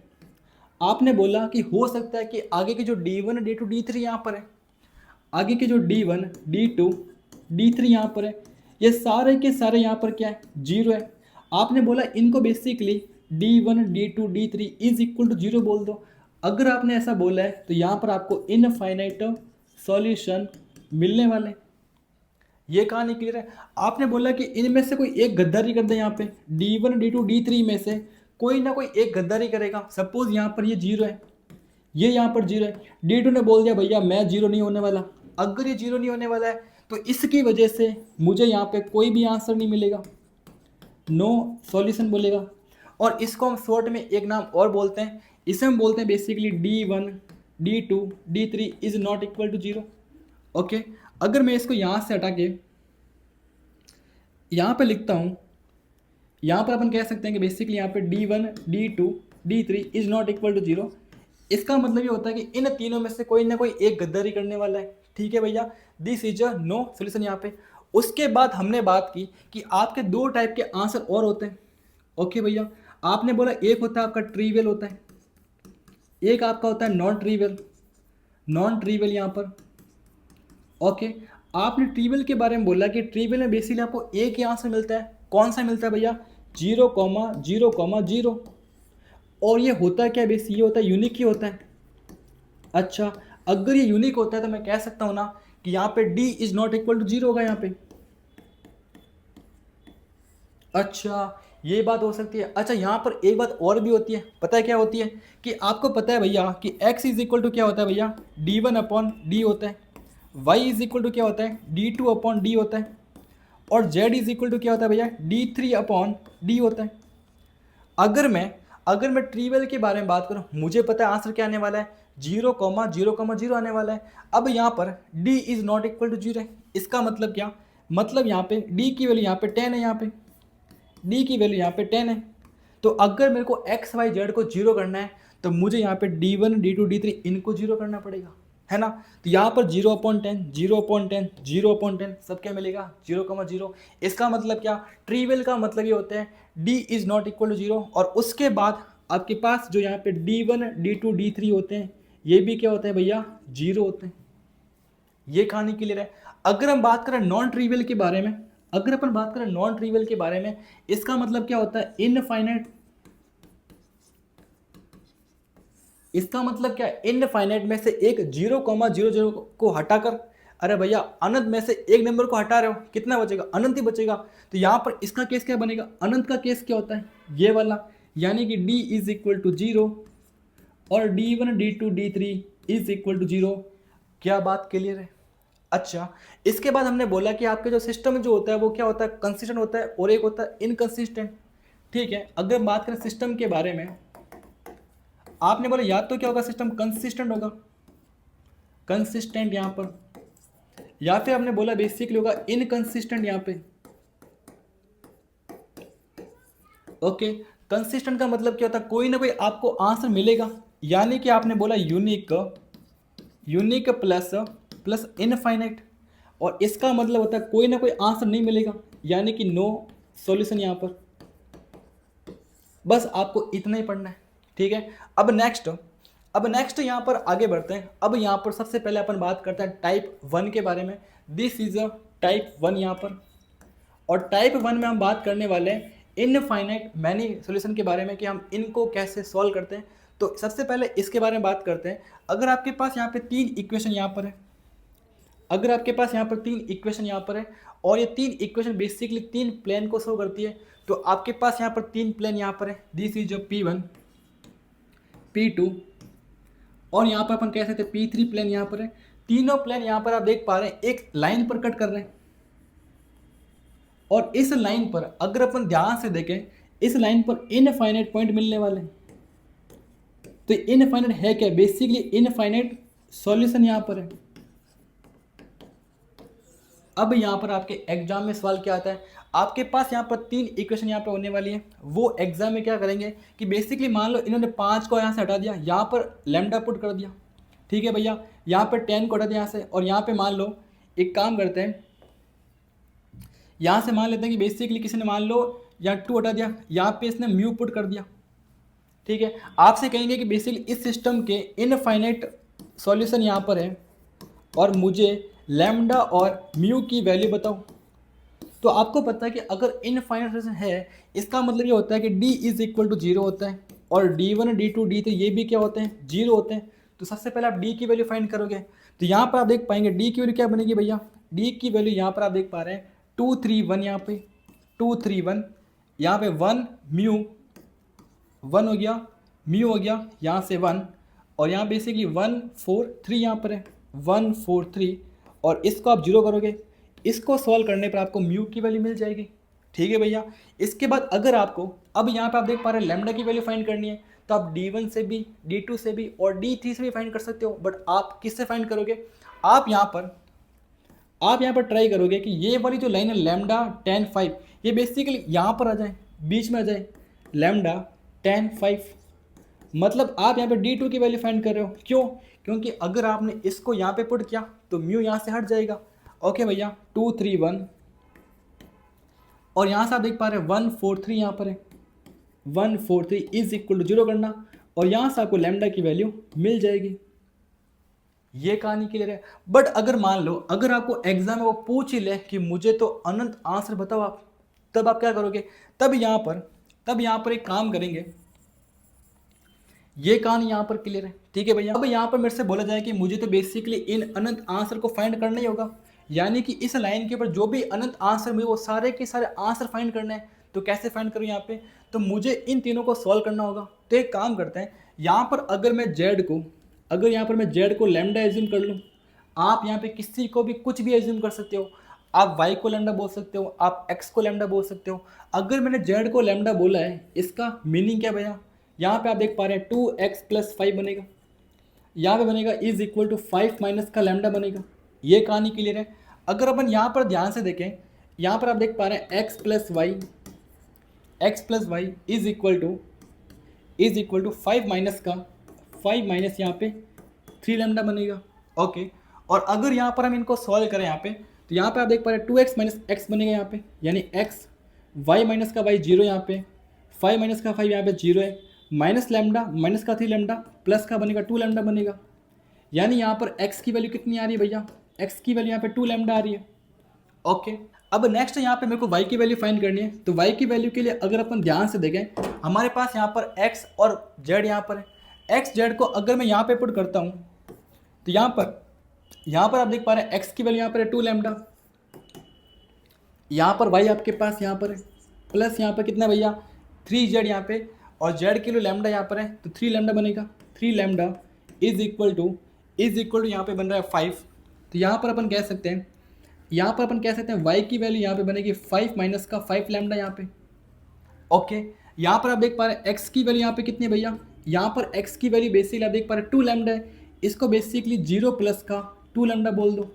आपने बोला कि हो सकता है कि आगे के जो d1 d2 d3 यहाँ पर है, आगे के जो d1 d2 d3 यहाँ पर है, ये सारे के सारे यहाँ पर क्या है, 0 है। आपने बोला इनको basically d1 d2 d3 is equal to 0 बोल दो। अगर आपने ऐसा बोला है तो यहाँ पर आपको इनफाइनाइट सॉल्यूशन मिलने वाले। ये कहानी क्लियर है। आपने बोला कि इनमें से कोई एक गद्दारी कर दे, यहाँ पे d1 d2 d3 में से कोई ना कोई एक गद्दारी करेगा। सपोज यहाँ पर ये 0 है, ये यहाँ पर 0 है, d2 ने बोल दिया भैया मैं 0 नहीं होने वाला। अगर ये 0 नहीं होने वाला है तो इसकी वजह से मुझे यहाँ पे कोई भी आंसर नहीं मिलेगा, नो सॉल्यूशन बोलेगा। और इसको हम शॉर्ट में एक नाम और बोलते हैं, इसे हम बोलते हैं basically d1 d2 d3 is not equal to 0। Okay, अगर मैं इसको यहाँ से हटा के यहाँ पे लिखता हूँ, यहाँ पर अपन कह सकते हैं कि बेसिकली यहाँ पे d1 d2 d3 is not equal to 0। इसका मतलब ये होता है कि इन तीनों में से कोई ना कोई एक गद्दारी करने वाला है। ठीक है भैया, this is a no solution यहाँ पे। उसके बाद हमने बात की कि आपके दो टाइप के आंसर और होते हैं। ओके भैया, आपने बोला एक होता है आपका ट्रीवियल होता है, एक आपका होता है नॉन ट्रीवियल। नॉन ट्रीवियल यहाँ पर ओके, आपने ट्रीवियल के बारे में बोला कि ट्रीवियल में बेसिकली आपको एक ही आंसर मिलता है। कौन सा मिलता है भैया, 0,0,0। और ये होता क्या है, बेसिक ये होता है यूनिक ही होता है। अच्छा, अगर ये यूनिक होता है तो मैं कह सकता हूँ ना कि यहाँ पे d is not equal to 0 होगा यहाँ पे। अच्छा, ये बात हो सकती है। अच्छा, यहाँ पर एक बात और भी होती है, पता है क्या होती है कि आपको पता है भैया कि x इज इक्वल टू क्या होता है भैया, d1 अपॉन डी होता है, y इज इक्वल टू क्या होता है, d2 अपॉन डी होता है, और z इज इक्वल टू क्या होता है भैया, d3 अपॉन डी होता है। अगर मैं ट्रीवियल के बारे में बात करूं, मुझे पता है आंसर क्या आने वाला है, 0,0,0 आने वाला है। अब यहाँ पर d is not equal to 0 है। इसका मतलब क्या, मतलब यहाँ पे d की वैल्यू यहाँ पे 10 है, यहाँ पे d की वैल्यू यहाँ पे 10 है। तो अगर मेरे को x y z को 0 करना है तो मुझे यहाँ पे d1 d2 d3 इनको 0 करना पड़ेगा, है ना। तो यहाँ पर 0/10 0/10 0/10 सब क्या मिलेगा, 0,0। इसका मतलब क्या, ट्रीवियल का मतलब ये होता है d is not equal to 0। और उसके बाद आपके पास जो यहाँ पे d1 d2 d3 होते हैं, ये भी क्या होते हैं भैया, 0 होते हैं। ये कहानी क्लियर है। अगर हम बात करें नॉन ट्रीवियल के बारे में, अगर अपन बात करें नॉन ट्रीवियल के बारे में, इसका मतलब क्या होता है, इनफाइनाइट। इसका मतलब क्या है, इनफाइनाइट में से एक 0,00 को हटाकर, अरे भैया अनंत में से एक नंबर को हटा रहे हो, कितना बचेगा, अनंत ही बचेगा। तो यहाँ पर इसका केस क्या बनेगा, अनंत का केस क्या होता है, ये वाला, यानी कि d इज इक्वल टू 0 और d1 d2 d3 is equal to 0। क्या बात क्लियर है। अच्छा, इसके बाद हमने बोला कि आपके जो सिस्टम जो होता है वो क्या होता है, कंसिस्टेंट होता है और एक होता है इनकंसिस्टेंट। ठीक है, अगर बात करें सिस्टम के बारे में, आपने बोला या तो क्या होगा, सिस्टम कंसिस्टेंट होगा, कंसिस्टेंट यहाँ पर, या फिर आपने बोला बेसिकली होगा इनकंसिस्टेंट यहाँ पे। ओके, कंसिस्टेंट का मतलब क्या होता है, कोई ना कोई आपको आंसर मिलेगा, यानी कि आपने बोला यूनिक प्लस इनफाइनाइट, और इसका मतलब होता है कोई ना कोई आंसर नहीं मिलेगा, यानी कि नो सॉल्यूशन यहाँ पर। बस आपको इतना ही पढ़ना है। ठीक है, अब नेक्स्ट यहाँ पर आगे बढ़ते हैं। अब यहाँ पर सबसे पहले अपन बात करते हैं टाइप 1 के बारे में। दिस इज अ टाइप 1 यहाँ पर, और टाइप 1 में हम बात करने वाले हैं इनफाइनाइट मैनी सॉल्यूशन के बारे में, कि हम इनको कैसे सॉल्व करते हैं। तो सबसे पहले इसके बारे में बात करते हैं। अगर आपके पास यहाँ पे 3 इक्वेशन यहाँ पर है, अगर आपके पास यहाँ पर 3 इक्वेशन यहाँ पर है, और ये 3 इक्वेशन बेसिकली 3 प्लेन को शो करती है, तो आपके पास यहाँ पर 3 प्लेन यहाँ पर है। दिस इज P1 P2 और यहाँ पर अपन कह सकते हैं P3 प्लेन यहाँ पर है। तीनों प्लेन यहाँ पर आप देख पा रहे हैं एक लाइन पर कट कर रहे हैं, और इस लाइन पर अगर अपन ध्यान से देखें, इस लाइन पर इनफाइनाइट पॉइंट मिलने वाले हैं। तो इनफाइनाइट है क्या, बेसिकली इनफाइनाइट सॉल्यूशन यहाँ पर है। अब यहाँ पर आपके एग्जाम में सवाल क्या आता है, आपके पास यहाँ पर 3 इक्वेशन यहाँ पर होने वाली है। वो एग्जाम में क्या करेंगे कि बेसिकली मान लो इन्होंने 5 को यहाँ से हटा दिया, यहाँ पर लैम्डा पुट कर दिया, ठीक है भैया, यहाँ पे 10 को हटा दिया यहाँ से, और यहाँ पे मान लो एक काम करते हैं, यहाँ से मान लेते हैं कि बेसिकली किसी ने मान लो यहाँ 2 हटा दिया, यहाँ पे इसने म्यू पुट कर दिया। ठीक है, आपसे कहेंगे कि बेसिकली इस सिस्टम के इनफाइनाइट सॉल्यूशन यहाँ पर है और मुझे लैम्डा और म्यू की वैल्यू बताओ। तो आपको पता है कि अगर इनफाइनाइट सॉल्यूशन है, इसका मतलब ये होता है कि d इज इक्वल टू 0 होता है, और d1 d2 d3 ये भी क्या होते हैं, 0 होते हैं। तो सबसे पहले आप d की वैल्यू फाइंड करोगे, तो यहाँ पर आप देख पाएंगे d की वैल्यू क्या बनेगी भैया, d की वैल्यू यहाँ पर आप देख पा रहे हैं 2 3 1, यहाँ पे 2 3 1, यहाँ पे 1 म्यू 1 हो गया, म्यू हो गया यहाँ से 1, और यहाँ बेसिकली 1 4 3 यहाँ पर है 1 4 3, और इसको आप 0 करोगे, इसको सॉल्व करने पर आपको म्यू की वैल्यू मिल जाएगी। ठीक है भैया, इसके बाद अगर आपको अब यहाँ पे आप देख पा रहे हैं लैम्डा की वैल्यू फाइंड करनी है, तो आप d1 से भी d2 से भी और d3 से भी फाइंड कर सकते हो, बट आप किससे फाइंड करोगे, आप यहाँ पर ट्राई करोगे कि ये वाली जो लाइन है लैम्डा 10 5, ये बेसिकली यहाँ पर आ जाए, बीच में आ जाए लैम्डा 10 5, मतलब आप यहाँ पे d2 की वैल्यू फाइंड कर रहे हो। क्यों, क्योंकि अगर आपने इसको यहाँ पे पुट किया तो म्यू यहाँ से हट जाएगा। ओके भैया, 2 3 1, और यहाँ से आप देख पा रहे हैं 1 4 3 यहाँ पर है, 1 4 3 इज इक्वल टू 0 करना, और यहाँ से आपको लैम्डा की वैल्यू मिल जाएगी। ये कहानी क्लियर है। बट अगर मान लो अगर आपको एग्जाम में वो पूछ ही ले कि मुझे तो अनंत आंसर बताओ आप, तब आप क्या करोगे, तब यहाँ पर एक काम करेंगे, ये कहानी यहाँ पर क्लियर है। ठीक है भैया, अब यहाँ पर मेरे से बोला जाए कि मुझे तो बेसिकली इन अनंत आंसर को फाइंड करना ही होगा, यानी कि इस लाइन के ऊपर जो भी अनंत आंसर मुझे वो सारे के सारे आंसर फाइंड करने हैं। तो कैसे फाइंड करूँ यहाँ पे, तो मुझे इन तीनों को सॉल्व करना होगा। तो एक काम करते हैं, यहाँ पर अगर मैं जेड को लैम्डा एज्यूम कर लूँ, आप यहाँ पे किसी को भी कुछ भी एज्यूम कर सकते हो, आप y को लैम्डा बोल सकते हो, आप x को लैम्डा बोल सकते हो। अगर मैंने z को लैम्डा बोला है, इसका मीनिंग क्या भैया, यहाँ पे आप देख पा रहे हैं 2x प्लस 5 बनेगा, यहाँ पे बनेगा इज इक्वल टू 5 माइनस का लैम्डा बनेगा। ये कहानी क्लियर है। अगर अपन यहाँ पर ध्यान से देखें, यहाँ पर आप देख पा रहे हैं x plus y is equal to 5 minus का 5 माइनस यहाँ पे 3 लैम्डा बनेगा। ओके, और अगर यहाँ पर हम इनको सॉल्व करें यहाँ पे, तो यहाँ पे आप देख पा रहे हैं 2x माइनस एक्स बनेगा यहाँ पे, यानी x, y माइनस का y 0 यहाँ पे, 5 माइनस का 5 यहाँ पे 0 है, माइनस लैम्डा माइनस का 3 लैम्डा प्लस का बनेगा 2 लैम्डा बनेगा, यानी यहाँ पर x की वैल्यू कितनी आ रही है भैया, x की वैल्यू यहाँ पे 2 लैम्डा आ रही है। ओके, अब नेक्स्ट यहाँ पे मेरे को y की वैल्यू फाइंड करनी है। तो y की वैल्यू के लिए अगर अपन ध्यान से देखें, हमारे पास यहाँ पर x और z यहाँ पर है। x z को अगर मैं यहाँ पे पुट करता हूँ, तो यहाँ पर आप देख पा रहे हैं x की वैल्यू यहाँ पर है 2 लैम्डा, यहाँ पर y आपके पास यहाँ पर है, प्लस यहाँ पर कितना भैया 3z यहाँ पे, और z के लिए लैम्डा यहाँ पर है, तो 3 लैम्डा बनेगा। 3 लैम्डा इज इक्वल टू यहाँ पे बन रहा है 5। तो यहाँ पर अपन कह सकते हैं y की वैल्यू यहाँ पे बनेगी 5 माइनस का 5 लैम्डा यहाँ पे। ओके, यहाँ पर आप देख पा रहे हैं x की वैल्यू यहाँ पे कितनी है भैया, यहाँ पर x की वैल्यू बेसिकली आप देख पा रहे हैं 2 लैम्डा है, इसको बेसिकली 0 प्लस का 2 लैम्डा बोल दो।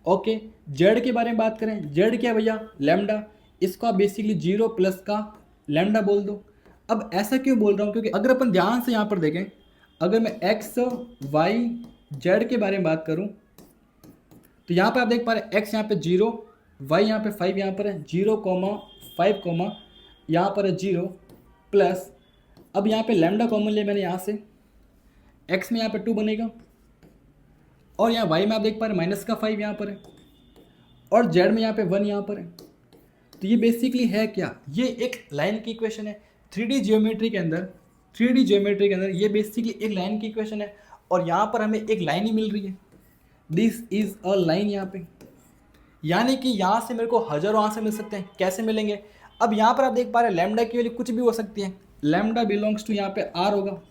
ओके, z के बारे में बात करें, z क्या भैया लैम्डा, इसको आप बेसिकली 0 प्लस का लैम्डा बोल दो। अब ऐसा क्यों बोल रहा हूँ, क्योंकि अगर अपन ध्यान से यहाँ पर देखें, अगर मैं x y z के बारे में बात करूँ, तो यहाँ पे आप देख पा रहे हैं x यहाँ पे 0, y यहाँ पे 5 यहाँ पर है 0, 5, यहाँ पर है 0 प्लस, अब यहाँ पे लैम्डा कॉमन लिया मैंने यहाँ से, x में यहाँ पे 2 बनेगा, और यहाँ y में आप देख पा रहे हैं माइनस का 5 यहाँ पर है, और z में यहाँ पे 1 यहाँ पर है। तो ये बेसिकली है क्या, ये एक लाइन की इक्वेशन है। 3D ज्योमेट्री के अंदर ये बेसिकली एक लाइन की इक्वेशन है, और यहाँ पर हमें एक लाइन ही मिल रही है, दिस इज अ लाइन यहाँ पे, यानी कि यहाँ से मेरे को हजारों आंसर मिल सकते हैं। कैसे मिलेंगे, अब यहाँ पर आप देख पा रहे हैं लैम्डा की वैल्यू कुछ भी हो सकती है, लैम्डा बिलोंग्स टू यहाँ पे r होगा।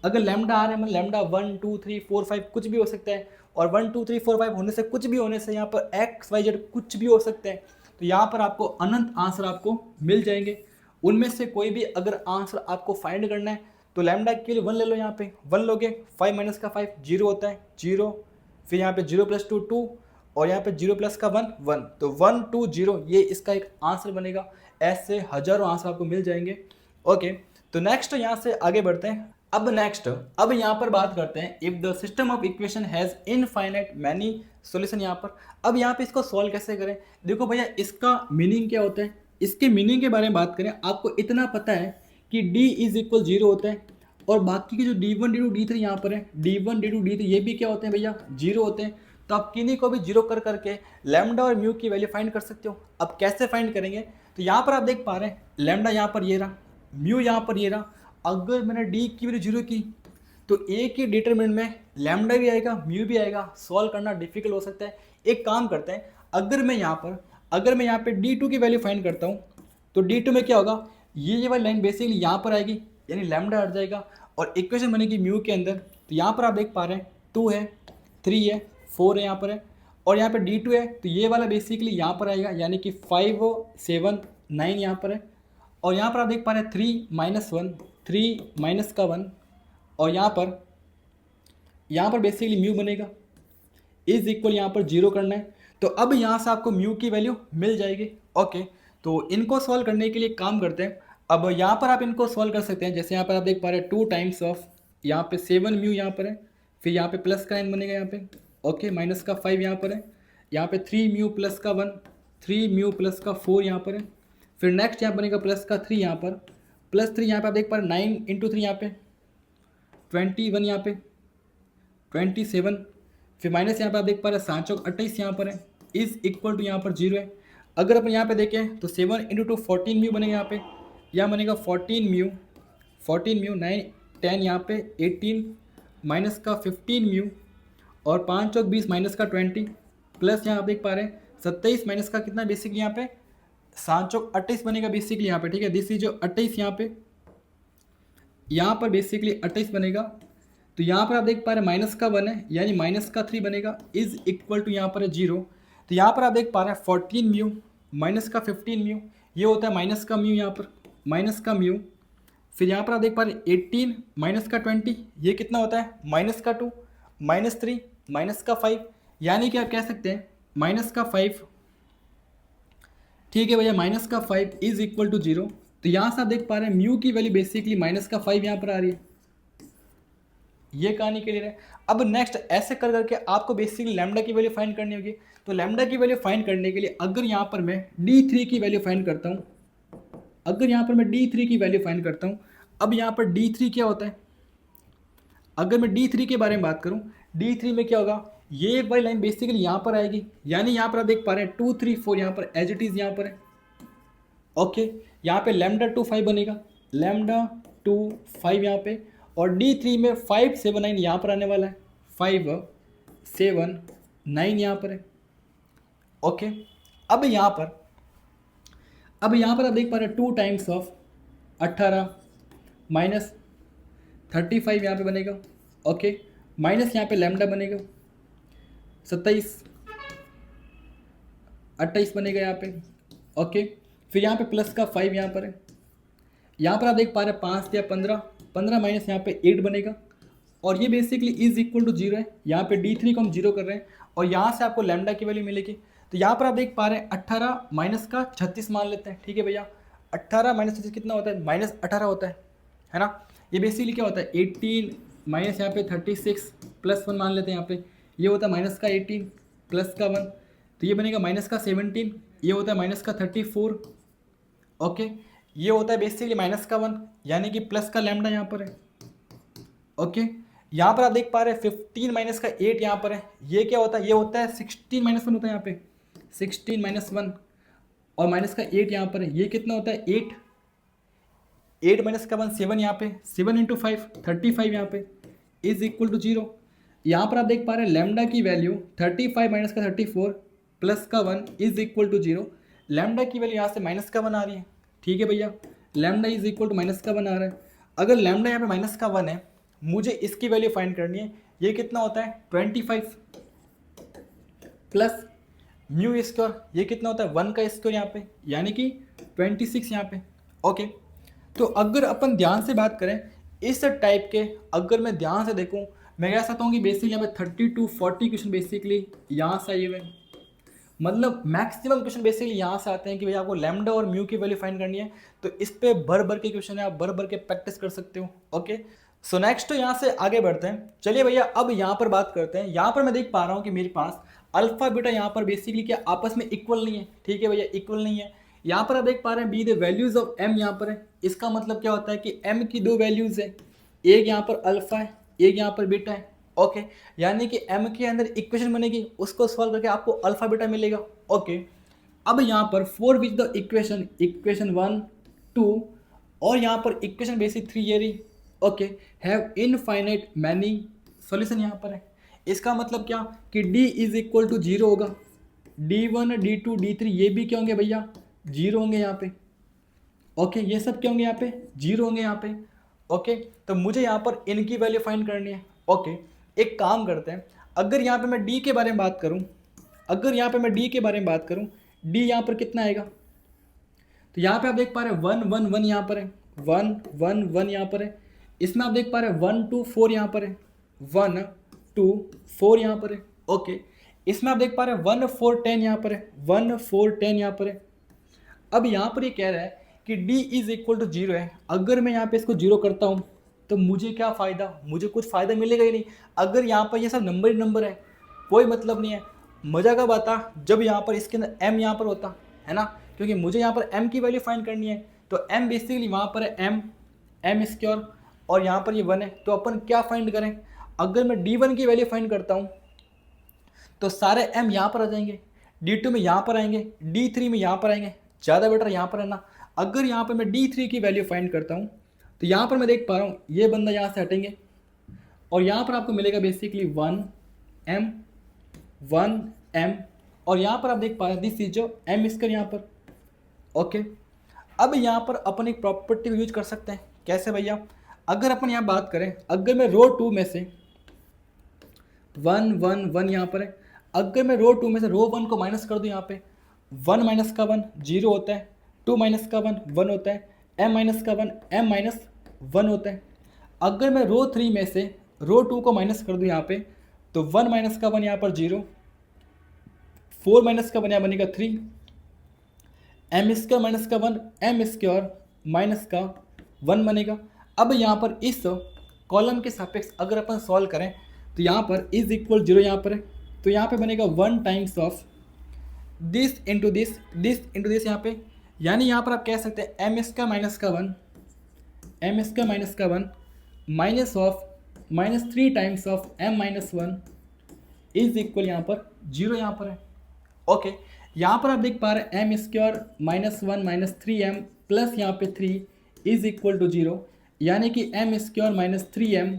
अगर लैम्डा r है मतलब लैम्डा 1 2 3 4 5 कुछ भी हो सकता है, और 1 2 3 4 5 होने से कुछ भी होने से यहाँ पर x y z कुछ भी हो सकते हैं। तो यहाँ पर आपको अनंत आंसर आपको मिल जाएंगे। उनमें से कोई भी अगर आंसर आपको फाइंड करना है, तो लैम्डा के लिए 1 ले लो, यहाँ पे 1 लोगे, 5 माइनस का 5 0 होता है 0, फिर यहाँ पे 0 प्लस 2 2, और यहाँ पे 0 प्लस का 1 1, तो 1 2 0 ये इसका एक आंसर बनेगा। ऐसे हजारों आंसर आपको मिल जाएंगे। ओके, तो नेक्स्ट यहाँ से आगे बढ़ते हैं। अब नेक्स्ट, अब यहाँ पर बात करते हैं if the system of equation has infinite many solution. यहाँ पर अब यहाँ पे इसको सॉल्व कैसे करें। देखो भैया इसका मीनिंग क्या होता है, इसके मीनिंग के बारे में बात करें, आपको इतना पता है कि d इज इक्वल 0 होता है और बाकी के जो d1 d2 d3 यहाँ पर है, d1 d2 d3 ये भी क्या होते हैं भैया 0 होते हैं। तो आप किन्हीं को भी 0 कर करके लैम्डा और म्यू की वैल्यू फाइंड कर सकते हो। अब कैसे फाइंड करेंगे, तो यहाँ पर आप देख पा रहे हैं लैम्डा यहाँ पर ये रहा, म्यू यहाँ पर ये रहा। अगर मैंने डी की वैल्यू 0 की तो एक ही डिटरमिनेंट में लैम्डा भी आएगा म्यू भी आएगा, सॉल्व करना डिफिकल्ट हो सकता है। एक काम करते हैं, अगर मैं यहाँ पे d2 की वैल्यू फाइंड करता हूँ तो d2 में क्या होगा, ये वाली लाइन बेसिकली यहाँ पर आएगी यानी लैम्डा हट जाएगा और इक्वेशन बनेगी म्यू के अंदर। तो यहाँ पर आप देख पा रहे हैं 2 है 3 है 4 है यहाँ पर है और यहाँ पे d2 है तो ये वाला बेसिकली यहाँ पर आएगा यानी कि 5 7 9 यहाँ पर है। और यहाँ पर आप देख पा रहे हैं 3 - 1 3 - का 1 और यहाँ पर बेसिकली म्यू बनेगा इज इक्वल यहाँ पर 0 करना है। तो अब यहाँ से आपको म्यू की वैल्यू मिल जाएगी। ओके, तो इनको सॉल्व करने के लिए काम करते हैं। अब यहाँ पर आप इनको सॉल्व कर सकते हैं, जैसे यहाँ पर आप देख पा रहे हैं 2 टाइम्स ऑफ यहाँ पे 7 म्यू यहाँ पर है, फिर यहाँ पे प्लस का n बनेगा यहाँ पे, ओके माइनस का 5 यहाँ पर है, यहाँ पे 3 म्यू प्लस का 1 3 म्यू प्लस का 4 यहाँ पर है, फिर नेक्स्ट यहाँ बनेगा प्लस का 3 यहाँ पर, प्लस 3 यहाँ पे आप देख पा रहे 9 × 3 यहाँ पे 21 यहाँ पे 27, फिर माइनस यहाँ पे आप देख पा रहे हैं 7 × 28 यहाँ पर है इज इक्वल टू यहाँ पर 0 है। अगर अपन यहाँ पे देखें तो 7 × 2 14 म्यू बनेगा, यहाँ बनेगा 14 म्यू 9 10 यहाँ पे 18 माइनस का 15 म्यू और 5 × 20 माइनस का 20 प्लस यहाँ आप देख पा रहे हैं 27 माइनस का कितना बेसिकली यहाँ पे 7 × 28 बनेगा बेसिकली यहाँ पे, ठीक है। दिस इज जो 28 यहाँ पर बेसिकली 28 बनेगा। तो यहाँ पर आप देख पा रहे हैं माइनस का 1 है यानी माइनस का 3 बनेगा इज इक्वल टू यहाँ पर है 0। तो यहाँ पर आप देख पा रहे हैं 14 म्यू माइनस का 15 म्यू ये होता है माइनस का म्यू, यहाँ पर माइनस का म्यू। फिर यहाँ पर आप देख पा रहे हैं 18 माइनस का 20 ये कितना होता है माइनस का 2 -3 माइनस का 5 यानी कि आप कह सकते हैं माइनस का 5, ठीक है भैया माइनस का 5 इज इक्वल टू 0। तो यहाँ से आप देख पा रहे हैं म्यू की वैल्यू बेसिकली माइनस का 5 यहाँ पर आ रही है। ये कहानी क्लियर है। अब नेक्स्ट ऐसे कर करके आपको बेसिकली लैम्डा की वैल्यू फाइंड करनी होगी। तो लैम्डा की वैल्यू फाइंड करने के लिए अगर यहाँ पर मैं d3 की वैल्यू फाइंड करता हूँ, अब यहाँ पर d3 क्या होता है, अगर मैं d3 के बारे में बात करूँ d3 में क्या होगा, ये वाली लाइन बेसिकली यहाँ पर आएगी यानी यहाँ पर आप देख पा रहे हैं 2 3 4 यहाँ पर एज इट इज़ यहाँ पर है। ओके, यहाँ पे लैम्डा 2 5 बनेगा, लैम्डा 2 5 यहाँ पे और d3 में 5 7 9 यहाँ पर आने वाला है, 5 7 9 यहाँ पर है। ओके, अब यहाँ पर आप देख पा रहे हैं 2 टाइम्स ऑफ 18 माइनस 35 यहाँ पे बनेगा। ओके, माइनस यहाँ पे लैम्डा बनेगा 27 28 बनेगा यहाँ पे। ओके, फिर यहाँ पे प्लस का 5 यहाँ पर है, यहाँ पर आप देख पा रहे हैं 5 या 15 माइनस यहाँ पे 8 बनेगा और ये बेसिकली इज इक्वल टू 0 है। यहाँ पे d3 को हम 0 कर रहे हैं और यहाँ से आपको लैम्डा की वैल्यू मिलेगी। तो यहाँ पर आप देख पा रहे हैं 18 माइनस का 36 मान लेते हैं, ठीक है भैया। 18 माइनस 36 कितना होता है -18 होता है ना। ये बेसिकली क्या होता है 18 माइनस यहाँ पे 36 प्लस 1 मान लेते हैं, यहाँ पे ये होता है माइनस का 18 प्लस का 1 तो ये बनेगा माइनस का 17, ये होता है माइनस का 34। ओके, ये होता है बेसिकली माइनस का 1 यानी कि प्लस का लैम्डा यहाँ पर है। ओके, यहाँ पर आप देख पा रहे हैं 15 माइनस का 8 यहाँ पर है, ये क्या होता है, ये होता है 16 माइनस 1 होता है यहाँ पे 16 माइनस 1 और माइनस का 8 यहाँ पर है, ये कितना होता है 8 माइनस का 1 7 यहाँ पे 7 × 5 35 यहाँ पे इज इक्वल टू 0। यहाँ पर आप देख पा रहे हैं लैम्डा की वैल्यू 35 माइनस का 34 प्लस का 1 इज इक्वल टू 0। लैम्डा की वैल्यू यहाँ से माइनस का 1 आ रही है, ठीक है भैया। Lambda is equal to minus का 1 आ रहा है। अगर लैम्डा यहाँ पे माइनस का 1 है, मुझे इसकी वैल्यू फाइंड करनी है। ये कितना होता है 25 प्लस म्यू स्क्वायर, ये कितना होता है 1 का स्क्वायर यहाँ पे यानी कि 26 यहाँ पे। ओके, तो अगर अपन ध्यान से बात करें इस टाइप के, अगर मैं ध्यान से देखूं मैं कह सकता हूँ कि बेसिकली यहाँ पे 30 to 40 क्वेश्चन बेसिकली यहाँ से आए हुए हैं। मतलब मैक्सिमम क्वेश्चन बेसिकली यहाँ से आते हैं कि भैया आपको लैम्डा और म्यू की वैल्यू फाइंड करनी है। तो इस पे भर भर के क्वेश्चन है, आप भर भर के प्रैक्टिस कर सकते हो। ओके, सो नेक्स्ट यहाँ से आगे बढ़ते हैं। चलिए भैया अब यहाँ पर बात करते हैं। यहाँ पर मैं देख पा रहा हूँ कि मेरे पास अल्फा बीटा यहाँ पर बेसिकली क्या आपस में इक्वल नहीं है, ठीक है भैया, इक्वल नहीं है। यहाँ पर आप देख पा रहे हैं be the values of m यहाँ पर है। इसका मतलब क्या होता है कि एम की दो वैल्यूज है, एक यहाँ पर अल्फा है, एक यहाँ पर बीटा है। ओके, यानी कि एम के अंदर इक्वेशन बनेगी, उसको सॉल्व करके आपको अल्फा बीटा मिलेगा। ओके, अब यहाँ पर four which the equation, equation 1 2 और यहाँ पर इक्वेशन बेसिक 3 ये रही। Okay, have infinite many solution यहाँ पर है। इसका मतलब क्या कि d इज इक्वल टू 0 होगा, d1 d2 d3 ये भी क्या होंगे भैया, 0 होंगे यहाँ पे। ओके, ये सब क्या होंगे यहाँ पे, 0 होंगे यहाँ पे। ओके, तो मुझे यहाँ पर इनकी वैल्यू फाइंड करनी है। ओके, एक काम करते हैं, अगर यहाँ पे मैं d के बारे में बात करूँ, अगर यहाँ पे मैं d के बारे में बात करूँ, d यहाँ पर कितना आएगा, तो यहाँ पे आप देख पा रहे हैं 1 1 1 यहाँ पर है, 1 1 1 यहाँ पर है। इसमें आप देख पा रहे हैं 1 2 4 यहाँ पर है, 1 2 4 यहाँ पर है। ओके, इसमें आप देख पा रहे हैं 1 4 10 यहाँ पर है, 1 4 10 यहाँ पर है। अब यहाँ पर ये कह रहा है कि d इज इक्वल टू 0 है। अगर मैं यहाँ पे इसको 0 करता हूँ तो मुझे क्या फ़ायदा, मुझे कुछ फ़ायदा मिलेगा ही नहीं। अगर यहाँ पर ये सब नंबर ही नंबर है, कोई मतलब नहीं है। मज़ा कब आता, जब यहाँ पर इसके अंदर m यहाँ पर होता है ना, क्योंकि मुझे यहाँ पर m की वैल्यू फाइंड करनी है। तो m बेसिकली वहाँ पर है m स्क्वायर और यहाँ पर ये 1 है। तो अपन क्या फाइंड करें, अगर मैं d1 की वैल्यू फाइंड करता हूँ तो सारे m यहाँ पर आ जाएंगे, d2 में यहाँ पर आएंगे, d3 में यहाँ पर आएंगे, ज़्यादा बेटर यहाँ पर है ना। अगर यहाँ पर मैं d3 की वैल्यू फाइंड करता हूँ तो यहाँ पर मैं देख पा रहा हूँ ये बंदा यहाँ से हटेंगे और यहाँ पर आपको मिलेगा बेसिकली 1m और यहाँ पर आप देख पा रहे हैं दिस इज जो m स्क्वायर यहाँ पर। ओके, अब यहाँ पर अपन एक प्रॉपर्टी यूज कर सकते हैं। कैसे भैया, अगर अपन यहाँ बात करें, अगर मैं रो 2 में से 1 1 1 यहाँ पर है, अगर मैं रो 2 में से रो 1 को माइनस कर दूँ, यहाँ पे 1 माइनस का 1 0 होता है, 2 माइनस का 1 1 होता है, m माइनस का 1 m माइनस 1 होता है। अगर मैं रो 3 में से रो 2 को माइनस कर दूँ यहाँ पे, तो 1 माइनस का 1 यहाँ पर 0, 4 माइनस का 1 यहाँ बनेगा 3, m स्क्वायर माइनस का 1 m स्क्वायर माइनस का 1 बनेगा। अब यहाँ पर इस कॉलम के सापेक्ष अगर अपन सॉल्व करें तो यहाँ पर इज इक्वल 0 यहाँ पर है, तो यहाँ पे बनेगा 1 times of this into this यहाँ पे, यानी यहाँ पर आप कह सकते हैं m स्क्वायर माइनस का 1 m स्क्वायर माइनस का 1 minus of -3 times of m minus 1 is equal यहाँ पर 0 यहाँ पर है। ओके, यहाँ पर आप देख पा रहे हैं m square minus 1 minus 3m plus यहाँ पे 3 इज इक्वल टू 0, यानी कि m square minus 3m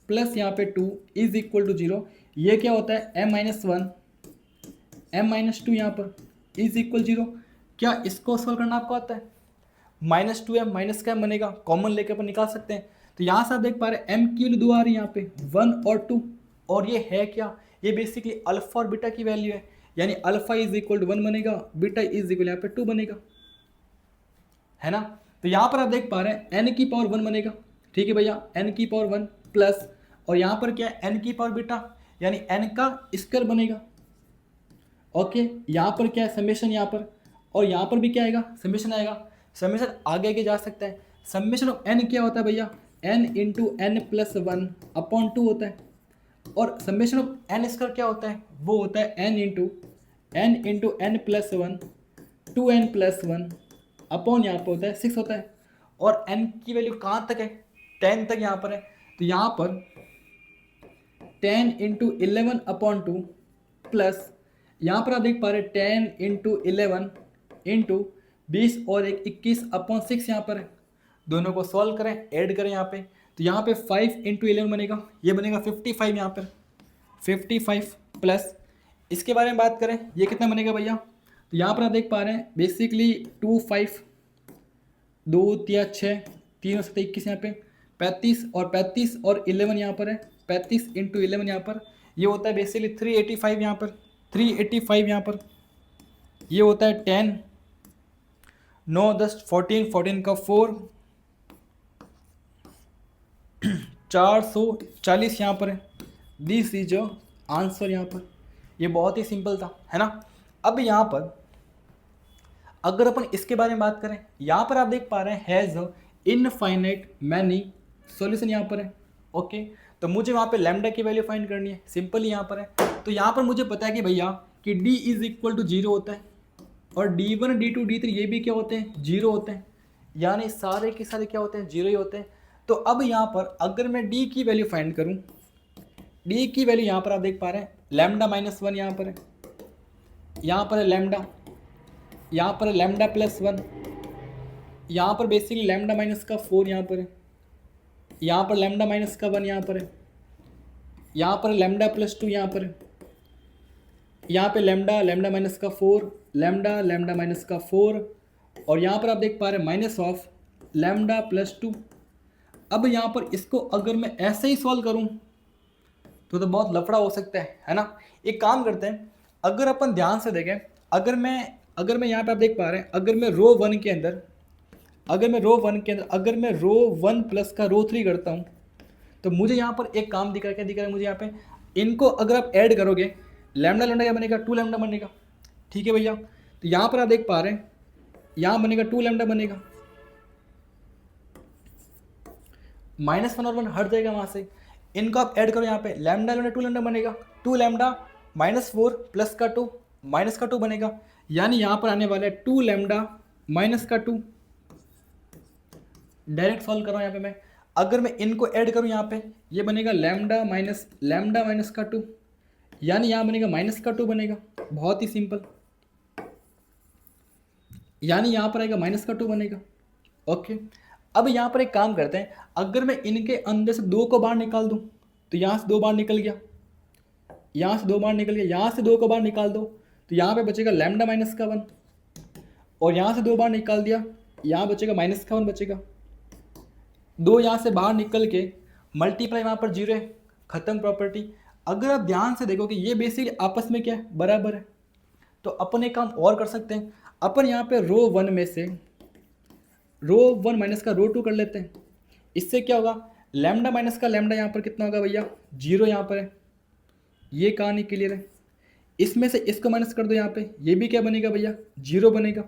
plus यहाँ पे 2 इज इक्वल टू 0। ये क्या होता है m माइनस 1 m माइनस 2 यहाँ पर इज इक्वल 0। क्या इसको सॉल्व करना आपको आता है, -2m माइनस का m बनेगा, कॉमन लेके अपन निकाल सकते हैं। तो यहाँ से आप देख पा रहे हैं m की वैल्यू 2 आ रही है यहाँ पे 1 और 2, और ये है क्या, ये बेसिकली अल्फा और बीटा की वैल्यू है, यानी अल्फा इज इक्वल टू 1 बनेगा, बीटा इज इक्वल यहाँ पे 2 बनेगा, है ना। तो यहाँ पर आप देख पा रहे हैं n की पावर 1 बनेगा, ठीक है भैया, n की पावर 1 प्लस, और यहाँ पर क्या है n की पावर बीटा, यानी n का स्क्वायर बनेगा। ओके, यहाँ पर क्या है समेशन यहाँ पर, और यहाँ पर भी क्या आएगा, समेशन आएगा। समेशन आगे आगे जा सकता है। समेशन ऑफ n क्या होता है भैया, n into n plus 1 upon 2 होता है, और समेशन ऑफ n स्क्वायर क्या होता है, वो होता है n into n plus 1 2n plus 1 upon यहाँ पर होता है 6 होता है, और n की वैल्यू कहाँ तक है, 10 तक यहाँ पर है। तो यहाँ पर 10 इंटू 11 अपॉन 2 प्लस यहाँ पर आप देख पा रहे हैं 10 इंटू 11 इंटू 20 और 21 अपॉन 6 यहाँ पर है। दोनों को सॉल्व करें, ऐड करें यहाँ पे, तो यहाँ पे 5 इंटू 11 बनेगा, ये बनेगा 55 यहाँ पर 55 प्लस, इसके बारे में बात करें ये कितना बनेगा भैया, तो यहाँ पर आप देख पा रहे हैं बेसिकली 2 5 2 3 6 3 और 21 यहाँ पे 35 और 35 और 11 यहाँ पर है, 35 इंटू 11 यहाँ पर ये होता है बेसिकली 385 यहाँ पर, 385 यहाँ पर ये होता है 10 9 10 14 14 का 4 440 यहाँ पर है। दिस इज जो आंसर यहाँ पर, ये बहुत ही सिंपल था, है ना। अब यहाँ पर अगर अपन इसके बारे में बात करें, यहाँ पर आप देख पा रहे हैं हैज़ इनफाइनाइट मैनी सॉल्यूशन यहाँ पर है, ओके, तो मुझे वहाँ पे लैम्डा की वैल्यू फाइंड करनी है, सिंपल ही यहाँ पर है। तो यहाँ पर मुझे पता है कि भैया कि डी इज इक्वल टू 0 होता है और D1 D2 D3 ये भी क्या होते हैं, 0 होते हैं, यानी सारे के सारे क्या होते हैं, 0 ही होते हैं। तो अब यहाँ पर अगर मैं D की वैल्यू फाइंड करूँ, D की वैल्यू यहाँ पर आप देख पा रहे हैं लैम्डा -1 यहाँ पर है, यहाँ पर है लैम्डा, यहाँ पर है लैम्डा +1, यहाँ पर बेसिकली लैम्डा -4 यहाँ पर है, यहाँ पर लैम्डा -1 यहाँ पर है, यहाँ पर लैम्डा +2 यहाँ पर है, यहाँ पे लैम्डा -4 लैम्डा -4 और यहाँ पर आप देख पा रहे हैं माइनस ऑफ लैम्डा +2। अब यहाँ पर इसको अगर मैं ऐसे ही सॉल्व करूँ तो बहुत लफड़ा हो सकता है ना। एक काम करते हैं, अगर अपन ध्यान से देखें, अगर मैं यहाँ पे आप देख पा रहे हैं, अगर मैं रो 1 के अंदर अगर मैं रो 1 प्लस का रो 3 करता हूँ तो मुझे यहाँ पर एक काम दिख रहा है, क्या दिख रहा है मुझे यहाँ पे, इनको अगर आप ऐड करोगे लैम्डा लैम्डा क्या बनेगा, 2 लैम्डा बनेगा। ठीक है भैया, तो यहाँ पर आप देख पा रहे हैं यहाँ बनेगा 2 लैम्डा बनेगा, -1 और 1 हट जाएगा वहाँ से, इनको आप ऐड करो यहाँ पे लैम्डा लैम्डा 2 लैम्डा बनेगा, 2 लैम्डा -4 प्लस का 2 माइनस का 2 बनेगा, यानी यहाँ पर आने वाला है 2 लैम्डा माइनस का 2। डायरेक्ट सॉल्व कर रहा हूँ यहाँ पे मैं, अगर मैं इनको ऐड करूँ यहाँ पे ये बनेगा लैम्डा माइनस का 2, यानी यहाँ बनेगा माइनस का 2 बनेगा, बहुत ही सिंपल, यानी यहाँ पर आएगा माइनस का 2 बनेगा। ओके, अब यहाँ पर एक काम करते हैं, अगर मैं इनके अंदर से 2 को बाहर निकाल दूँ तो यहाँ से 2 बाहर निकल गया, यहाँ से 2 बाहर निकल गया, यहाँ से 2 को बाहर निकाल दो तो यहाँ पे बचेगा लैम्डा -1 और यहाँ से 2 बाहर निकाल दिया, यहाँ बचेगा -1 बचेगा, 2 यहाँ से बाहर निकल के मल्टीप्लाई वहाँ पर 0 है, ख़त्म प्रॉपर्टी। अगर आप ध्यान से देखो कि ये बेसिकली आपस में क्या है, बराबर है, तो अपन एक काम और कर सकते हैं, अपन यहाँ पे रो 1 में से रो 1 माइनस का रो 2 कर लेते हैं। इससे क्या होगा, लैम्डा माइनस का लैम्डा यहाँ पर कितना होगा भैया, 0 यहाँ पर है, ये कहानी क्लियर है। इसमें से इसको माइनस कर दो यहाँ पे, ये भी क्या बनेगा भैया, 0 बनेगा,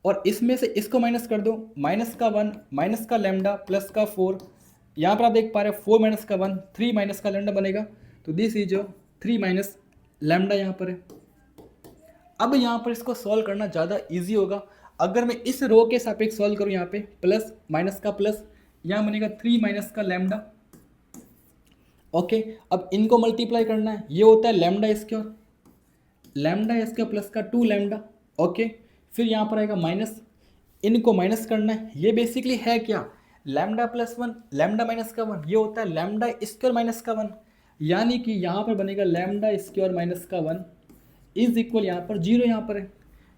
और इसमें से इसको माइनस कर दो, -1 माइनस का लैम्डा प्लस का 4, यहाँ पर आप देख पा रहे हैं 4 माइनस का 1 3 माइनस का लैम्डा बनेगा, तो दिस इज 3 माइनस लैम्डा यहाँ पर है। अब यहाँ पर इसको सॉल्व करना ज़्यादा इजी होगा, अगर मैं इस रो के सापेक्ष सॉल्व करूँ यहाँ पे प्लस माइनस का प्लस, यहाँ बनेगा 3 माइनस का लैम्डा। ओके, अब इनको मल्टीप्लाई करना है, ये होता है लैम्डा स्क्वायर प्लस का 2 लैम्डा। ओके, फिर यहाँ पर आएगा माइनस, इनको माइनस करना है, ये बेसिकली है क्या, लैम्डा +1 लैम्डा -1, ये होता है लैम्डा स्क्वायर माइनस का 1, यानी कि यहाँ पर बनेगा लैम्डा स्क्वायर माइनस का 1 इज इक्वल यहाँ पर 0 यहाँ पर है।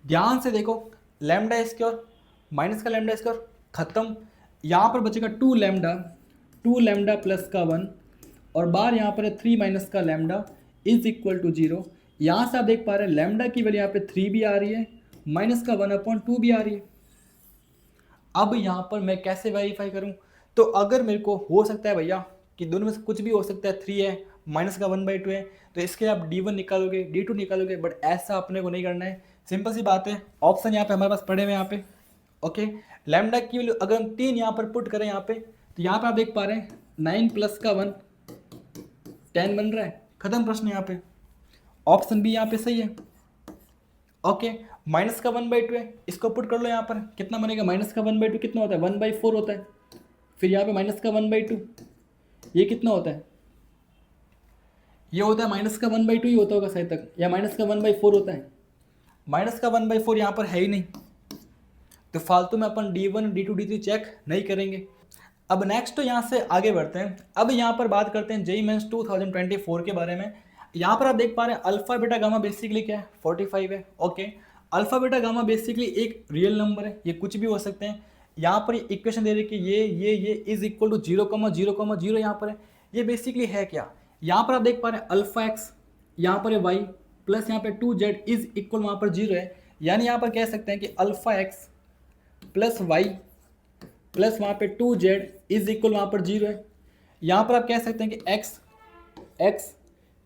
ध्यान से देखो, लैम्डा स्क्वायर माइनस का लैम्डा स्क्वायर खत्म, यहाँ पर बचेगा 2 लैम्डा प्लस का 1 और बाहर यहाँ पर है 3 माइनस का लैम्डा इज इक्वल टू 0। यहाँ से आप देख पा रहे हैं लैम्डा की वैल्यू यहाँ पे 3 भी आ रही है, माइनस का 1/2 भी आ रही है। अब यहाँ पर मैं कैसे वेरीफाई करूँ, तो अगर मेरे को हो सकता है भैया कि दोनों में से कुछ भी हो सकता है, 3 है माइनस का 1/2 है, तो इसके आप D1 निकालोगे D2 निकालोगे, बट ऐसा अपने को नहीं करना है, सिंपल सी बात है, ऑप्शन यहाँ पे हमारे पास पड़े हुए यहाँ पे। ओके, लैम्डा की वैल्यू अगर हम 3 यहाँ पर पुट करें यहाँ पे, तो यहाँ पे आप देख पा रहे हैं 9 प्लस का 1 10 बन रहा है, खत्म प्रश्न यहाँ पे, ऑप्शन बी यहाँ पे सही है। ओके, माइनस का 1/2 है, इसको पुट कर लो यहाँ पर, कितना बनेगा, माइनस का 1/2 कितना होता है, 1/4 होता है, फिर यहाँ पे माइनस का 1/2 ये कितना होता है, ये होता है माइनस का 1/2 ही होता होगा शायद तक, या माइनस का 1/4 होता है, माइनस का 1/4 यहाँ पर है ही नहीं, तो फालतू में अपन D1 D2 D3 चेक नहीं करेंगे। अब नेक्स्ट तो यहाँ से आगे बढ़ते हैं, अब यहाँ पर बात करते हैं JEE मेंस 2024 के बारे में। यहाँ पर आप देख पा रहे हैं अल्फा बीटा गामा बेसिकली क्या है, 45 है। Okay, alpha beta gamma basically एक रियल नंबर है, ये कुछ भी हो सकते हैं। यहाँ पर इक्वेशन दे रही है कि ये इज इक्वल टू 0,0,0 यहाँ पर है, ये बेसिकली है क्या, यहाँ पर आप देख पा रहे हैं अल्फा एक्स, यहाँ पर है वाई प्लस यहाँ पे 2z इज इक्वल वहाँ पर 0 है, यानी यहाँ पर कह सकते हैं कि alpha x plus y plus वहाँ पे 2z इज इक्वल वहाँ पर 0 है। यहाँ पर आप कह सकते हैं कि x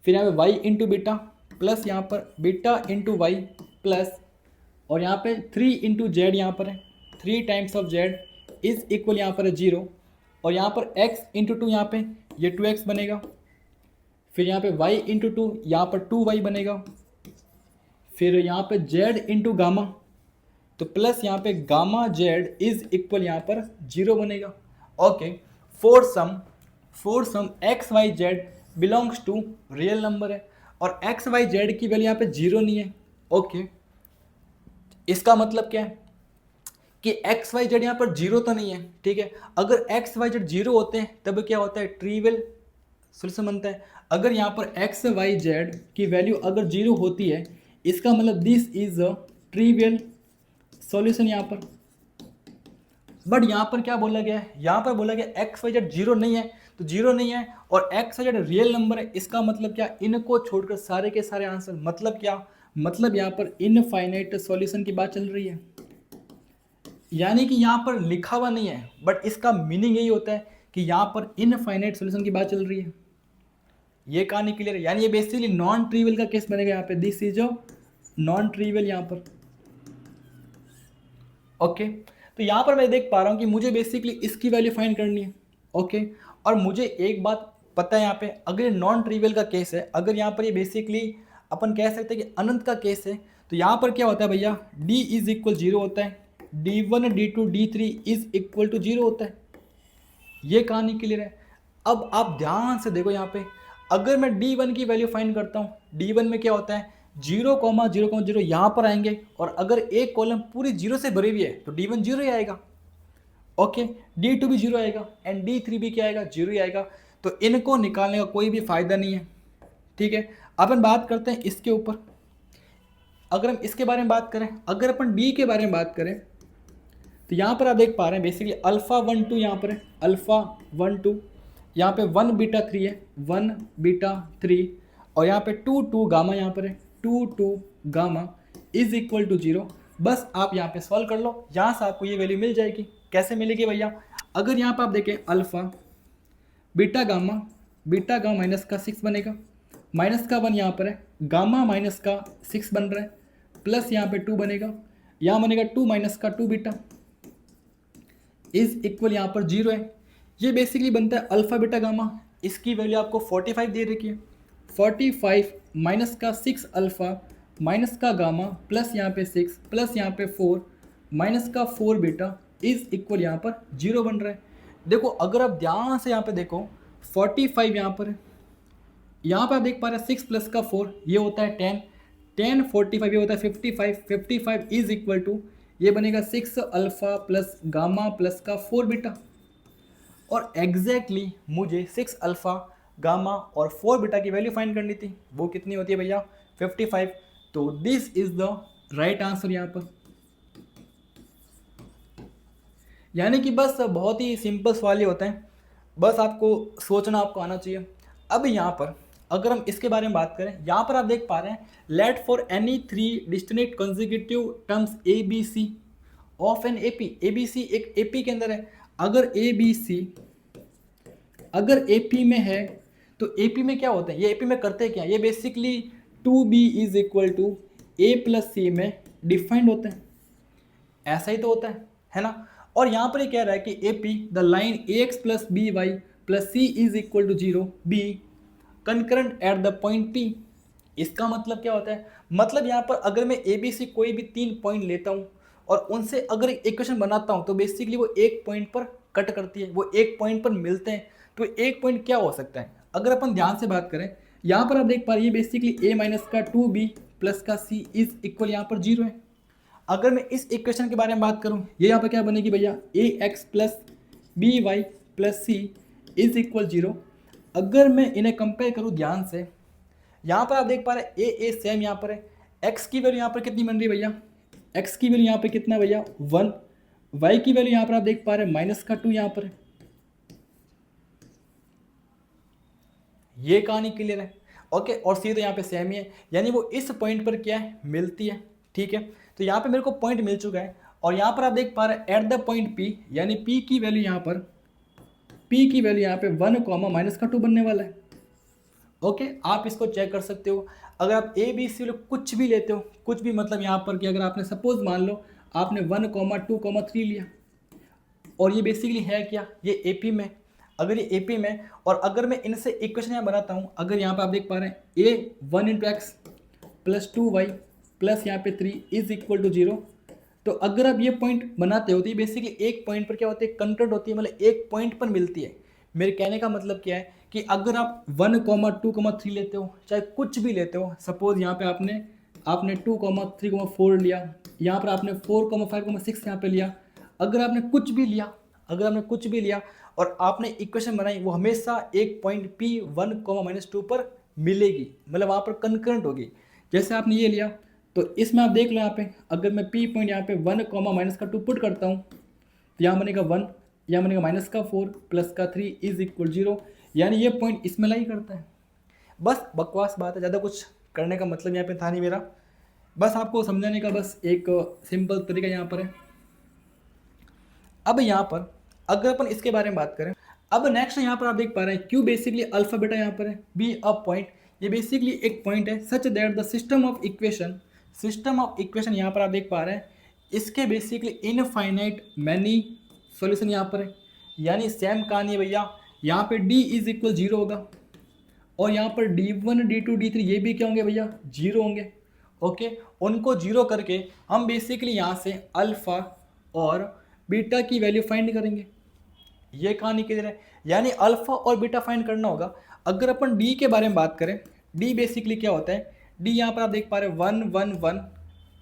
फिर यहाँ पे y इंटू बीटा प्लस यहाँ पर बीटा इंटू वाई प्लस और यहाँ पे 3 इंटू जेड यहाँ पर है, 3 times of z is equal यहाँ पर है 0, और यहाँ पर x इंटू टू यहाँ पे ये 2x बनेगा, फिर यहाँ पे y इंटू टू यहाँ पर 2y बनेगा, फिर यहाँ पे z इंटू गामा, तो प्लस यहाँ पे गामा z इज इक्वल यहाँ पर 0 बनेगा। Okay, for some x y z belongs to real number है और एक्स वाई जेड की वैल्यू यहाँ पे 0 नहीं है। ओके, इसका मतलब क्या है कि एक्स वाई जेड यहाँ पर 0 तो नहीं है, ठीक है। अगर एक्स वाई जेड 0 होते हैं तब क्या होता है, ट्रिवियल सोल्यूशन बनता है। अगर यहाँ पर एक्स वाई जेड की वैल्यू अगर 0 होती है, इसका मतलब this is a trivial solution यहाँ पर। बट यहाँ पर क्या बोला गया है, यहाँ पर बोला गया एक्स वाई जेड 0 नहीं है, तो 0 नहीं है और x y z real number है। इसका मतलब क्या, इनको छोड़कर सारे के सारे आंसर, मतलब क्या, मतलब यहाँ पर इनफाइनाइट सॉल्यूशन की बात चल रही है। यानी कि यहाँ पर लिखा हुआ नहीं है, बट इसका मीनिंग यही होता है कि यहाँ पर इनफाइनाइट सॉल्यूशन की बात चल रही है। ये कहानी क्लियर है, यानी ये बेसिकली नॉन ट्रिवियल का केस बनेगा यहाँ पे, this is a non trivial यहाँ पर। ओके, तो यहाँ पर मैं देख पा रहा हूँ कि मुझे बेसिकली इसकी वैल्यू फाइंड करनी है। ओके, और मुझे एक बात पता है यहाँ पे, अगर ये नॉन ट्रिवियल का केस है, अगर यहाँ पर ये बेसिकली अपन कह सकते हैं कि अनंत का केस है, तो यहाँ पर क्या होता है भैया, d इज इक्वल 0 होता है, d1 d2 d3 is equal to 0 होता है। ये कहानी क्लियर है। अब आप ध्यान से देखो यहाँ पे, अगर मैं d1 की वैल्यू फाइंड करता हूँ, d1 में क्या होता है 0,0,0 यहाँ पर आएंगे, और अगर एक कॉलम पूरी 0 से भरी हुई है तो d1 0 ही आएगा। ओके, d2 भी 0 आएगा एंड d3 भी क्या आएगा, 0 ही आएगा। तो इनको निकालने का कोई भी फायदा नहीं है, ठीक है। अपन बात करते हैं इसके ऊपर। अगर हम इसके बारे में बात करें, अगर अपन d के बारे में बात करें, तो यहाँ पर आप देख पा रहे हैं बेसिकली अल्फा 1 2 यहाँ पर है, अल्फा 1 2, यहाँ पे 1 बीटा 3 है, 1 बीटा 3, और यहाँ पे 2 2 गामा यहाँ पर है, 2 2 गामा इज इक्वल टू 0। बस आप यहाँ पे सॉल्व कर लो, यहाँ से आपको ये वैल्यू मिल जाएगी। कैसे मिलेगी भैया, अगर यहाँ पर आप देखें अल्फा बीटा गामा माइनस का 6 बनेगा, माइनस का 1 यहाँ पर है, गामा माइनस का 6 बन रहा है, प्लस यहाँ पे 2 बनेगा, यहाँ बनेगा 2 माइनस का 2 बीटा इज इक्वल यहाँ पर 0 है। ये बेसिकली बनता है अल्फा बीटा गामा। इसकी वैल्यू आपको 45 दे रखी है, 45 माइनस का 6 अल्फा माइनस का गामा प्लस यहाँ पे 6 प्लस यहाँ पे 4 माइनस का 4 बीटा इज इक्वल यहाँ पर 0 बन रहा है। देखो अगर आप ध्यान से यहाँ पे देखो, 45 यहाँ पर है, यहाँ पे आप देख पा रहे हैं 6 प्लस का 4 ये होता है 10, 10 45 ये होता है 55, 55 इज इक्वल टू ये बनेगा 6 अल्फा प्लस गामा प्लस का 4 बीटा। और एग्जैक्टली मुझे 6 अल्फा गामा और 4 बीटा की वैल्यू फाइंड करनी थी, वो कितनी होती है भैया 55। तो this is the right answer यहाँ पर। यानी कि बस बहुत ही सिंपल सवाल ही होते हैं, बस आपको सोचना आपको आना चाहिए। अब यहाँ पर अगर हम इसके बारे में बात करें, यहाँ पर आप देख पा रहे हैं let for any 3 distinct consecutive terms a b c of an A P. A b c एक ए पी के अंदर है। अगर ए बी सी अगर ए पी में है तो ए पी में क्या होता है, ये ए पी में करते हैं क्या, ये basically 2b is equal to a plus c में डिफाइंड होते हैं, ऐसा ही तो होता है ना। और यहाँ पर ये कह रहा है कि A P the line a x plus b y plus c is equal to 0 be concurrent at the point P. इसका मतलब क्या होता है, मतलब यहाँ पर अगर मैं ए बी सी कोई भी 3 पॉइंट लेता हूँ और उनसे अगर एक इक्वेशन बनाता हूँ तो बेसिकली वो एक पॉइंट पर कट करती है, वो एक पॉइंट पर मिलते हैं। तो एक पॉइंट क्या हो सकता है, अगर अपन ध्यान से बात करें, यहाँ पर आप देख पा रहे हैं बेसिकली ए माइनस का 2b प्लस का c इज इक्वल यहाँ पर 0 है। अगर मैं इस इक्वेशन के बारे में बात करूँ, ये यहाँ पर क्या बनेगी भैया, a x plus b y plus c is equal 0। अगर मैं इन्हें कंपेयर करूँ ध्यान से, यहाँ पर आप देख पा रहे हैं ए सेम यहाँ पर है, एक्स की वैल्यू यहाँ पर कितनी बन रही है भैया, एक्स की वैल्यू यहाँ पर कितना भैया 1, वाई की वैल्यू यहाँ पर आप देख पा रहे हैं माइनस का 2 यहाँ पर है। ये कहानी क्लियर है। ओके, और सी तो यहाँ पे सेम ही है, यानी वो इस पॉइंट पर क्या है, मिलती है। ठीक है, तो यहाँ पे मेरे को पॉइंट मिल चुका है और यहाँ पर आप देख पा रहे हैं एट द पॉइंट पी, यानी पी की वैल्यू यहाँ पर, पी की वैल्यू यहाँ पे 1 कॉमा माइनस का 2 बनने वाला है। ओके, आप इसको चेक कर सकते हो। अगर आप ए बी सी कुछ भी लेते हो, कुछ भी मतलब यहाँ पर कि अगर आपने सपोज मान लो आपने 1 कॉमा 2 कॉमा 3 लिया, और ये बेसिकली है क्या, ये AP में। अगर ये AP में और अगर मैं इनसे इक्वेशन यहाँ बनाता हूँ, अगर यहाँ पे आप देख पा रहे हैं a1 × x plus 2y plus यहाँ पे 3 इज इक्वल टू 0, तो अगर आप ये पॉइंट बनाते हो तो ये बेसिकली एक पॉइंट पर क्या होती है, कंस्टेंट होती है, मतलब एक पॉइंट पर मिलती है। मेरे कहने का मतलब क्या है कि अगर आप 1, 2, 3 लेते हो, चाहे कुछ भी लेते हो, सपोज यहाँ पे आपने 2, 3, 4 लिया, यहाँ पर आपने 4, 5, 6 यहाँ पे लिया, अगर आपने कुछ भी लिया और आपने इक्वेशन बनाई, वो हमेशा एक पॉइंट P1, -2 पर मिलेगी, मतलब वहाँ पर कंकरेंट होगी। जैसे आपने ये लिया तो इसमें आप देख लो, यहाँ पे अगर मैं P पॉइंट यहाँ पे 1, -2 पुट करता हूँ तो यहाँ बनेगा 1, यहाँ बनेगा -4 + 3 इज इक्वल 0, यानी ये पॉइंट इसमें लाई करता है। बस बकवास बात है, ज़्यादा कुछ करने का मतलब यहाँ पे था नहीं मेरा, बस आपको समझाने का बस एक सिंपल तरीका यहाँ पर है। अब यहाँ पर अगर अपन इसके बारे में बात करें, अब नेक्स्ट यहाँ पर आप देख पा रहे हैं क्यू बेसिकली अल्फा बीटा यहाँ पर है, बी अ पॉइंट, ये बेसिकली एक पॉइंट है सच that the system of equation यहाँ पर आप देख पा रहे हैं, इसके बेसिकली इनफाइनाइट मैनी सॉल्यूशन यहाँ पर है, यानी सेम कहानी है भैया। यहाँ पे d इज इक्वल 0 होगा और यहाँ पर d1, d2, d3 ये भी क्या होंगे भैया, 0 होंगे। ओके, उनको 0 करके हम बेसिकली यहाँ से अल्फा और बीटा की वैल्यू फाइंड करेंगे। ये कहानी क्लियर है, यानी अल्फा और बीटा फाइंड करना होगा। अगर अपन डी के बारे में बात करें, डी बेसिकली क्या होता है, डी यहाँ पर आप देख पा रहे हैं 1, 1, 1,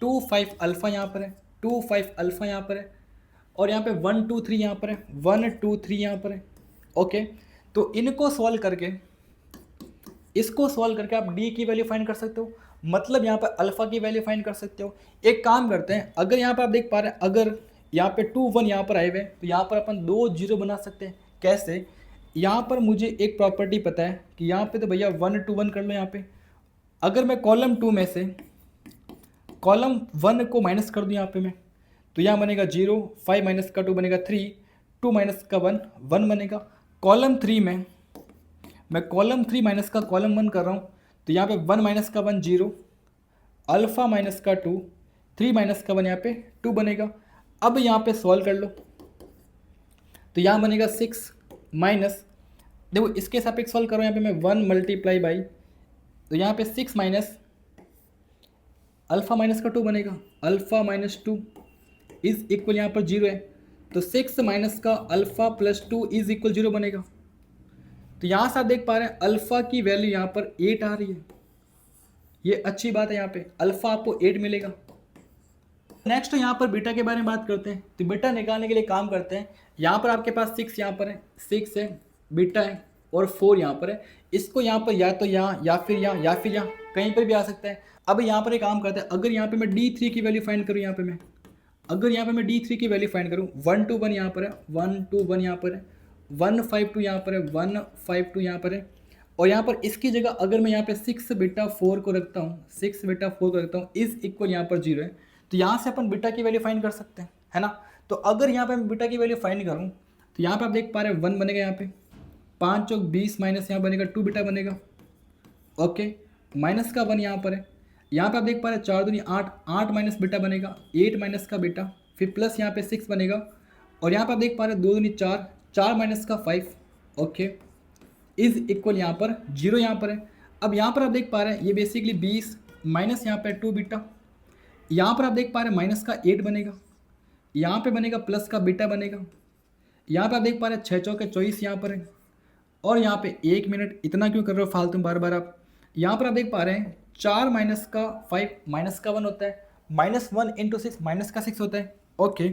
2, 5 अल्फा यहाँ पर है, 2, 5 अल्फा यहाँ पर है, और यहाँ पे 1, 2, 3 यहाँ पर है, 1, 2, 3 यहाँ पर है। ओके, तो इनको सॉल्व करके, इसको सॉल्व करके आप डी की वैल्यू फाइंड कर सकते हो, मतलब यहाँ पर अल्फा की वैल्यू फाइंड कर सकते हो। एक काम करते हैं, अगर यहाँ पर आप देख पा रहे हैं, अगर यहाँ पे 2, 1 यहाँ पर आए हुए तो यहाँ पर अपन 2 0 बना सकते हैं। कैसे, यहाँ पर मुझे एक प्रॉपर्टी पता है कि यहाँ पे तो भैया 1, 2, 1 कर लो। यहाँ पे अगर मैं कॉलम 2 में से कॉलम 1 को माइनस कर दूँ यहाँ पे मैं, तो यहाँ बनेगा 0, 5 - 2 बनेगा 3, 2 - 1 1 बनेगा। कॉलम 3 में मैं कॉलम 3 माइनस का कॉलम 1 कर रहा हूँ, तो यहाँ पे 1 - 1 0, अल्फा -2, 3 - 1 यहाँ पे 2 बनेगा। अब यहाँ पे सॉल्व कर लो, तो यहाँ बनेगा 6 माइनस, देखो इसके सापेक्ष सॉल्व करो, यहाँ पे मैं 1 × बाई, तो यहाँ पे 6 माइनस अल्फा -2 बनेगा, अल्फा -2 इज इक्वल यहाँ पर 0 है, तो 6 माइनस का अल्फा + 2 इज इक्वल 0 बनेगा। तो यहाँ से आप देख पा रहे हैं अल्फा की वैल्यू यहाँ पर 8 आ रही है, ये अच्छी बात है, यहाँ पे अल्फा आपको 8 मिलेगा। नेक्स्ट यहाँ पर बीटा के बारे में बात करते हैं, तो बीटा निकालने के लिए काम करते हैं, यहाँ पर आपके पास 6 यहाँ पर है, 6 है, बीटा है और 4 यहाँ पर है, इसको यहाँ पर या तो यहाँ या फिर यहाँ कहीं पर भी आ सकता है। अब यहाँ पर एक काम करते हैं, अगर यहाँ पे मैं D3 की वैल्यू फाइंड करूँ, यहाँ पे मैं अगर यहाँ पे मैं D3 की वैल्यू फाइंड करूँ, 1, 2, 1 यहाँ पर है, 1, 2, 1 यहाँ पर है, 1, 5, 2 यहाँ पर है, 1, 5, 2 यहाँ पर है, और यहाँ पर इसकी जगह अगर मैं यहाँ पे 6 बीटा 4 को रखता हूँ, 6 बीटा 4 को रखता हूँ, इज इक्वल यहाँ पर 0 है, तो यहाँ से अपन बीटा की वैल्यू फाइंड कर सकते हैं, है ना। तो अगर यहाँ पे मैं बीटा की वैल्यू फाइंड करूँ, तो यहाँ पे आप देख पा रहे हैं 1 बनेगा, यहाँ पे 5 × 20 माइनस यहाँ बनेगा 2 बीटा बनेगा। ओके, माइनस का 1 यहाँ पर है, यहाँ पे आप देख पा रहे हैं 4 दूनी 8, 8 माइनस बीटा बनेगा, 8 माइनस का बीटा, फिर प्लस यहाँ पे 6 बनेगा, और यहाँ पे आप देख पा रहे हैं 2 दूनी 4, 4 माइनस का 5, ओके, इज इक्वल यहाँ पर 0 यहाँ पर है। अब यहाँ पर आप देख पा रहे हैं ये बेसिकली 20 माइनस यहाँ पे 2 बीटा, यहाँ पर आप देख पा रहे हैं माइनस का 8 बनेगा, यहाँ पे बनेगा प्लस का बीटा बनेगा, यहाँ पे आप देख पा रहे हैं 6 चौके 24 यहाँ पर है, और यहाँ पे 1 मिनट इतना क्यों कर रहे हो फालतू बार बार आप। यहाँ पर आप देख पा रहे हैं 4 माइनस का 5 माइनस का 1 होता है, -1 × 6 माइनस का 6 होता है। ओके,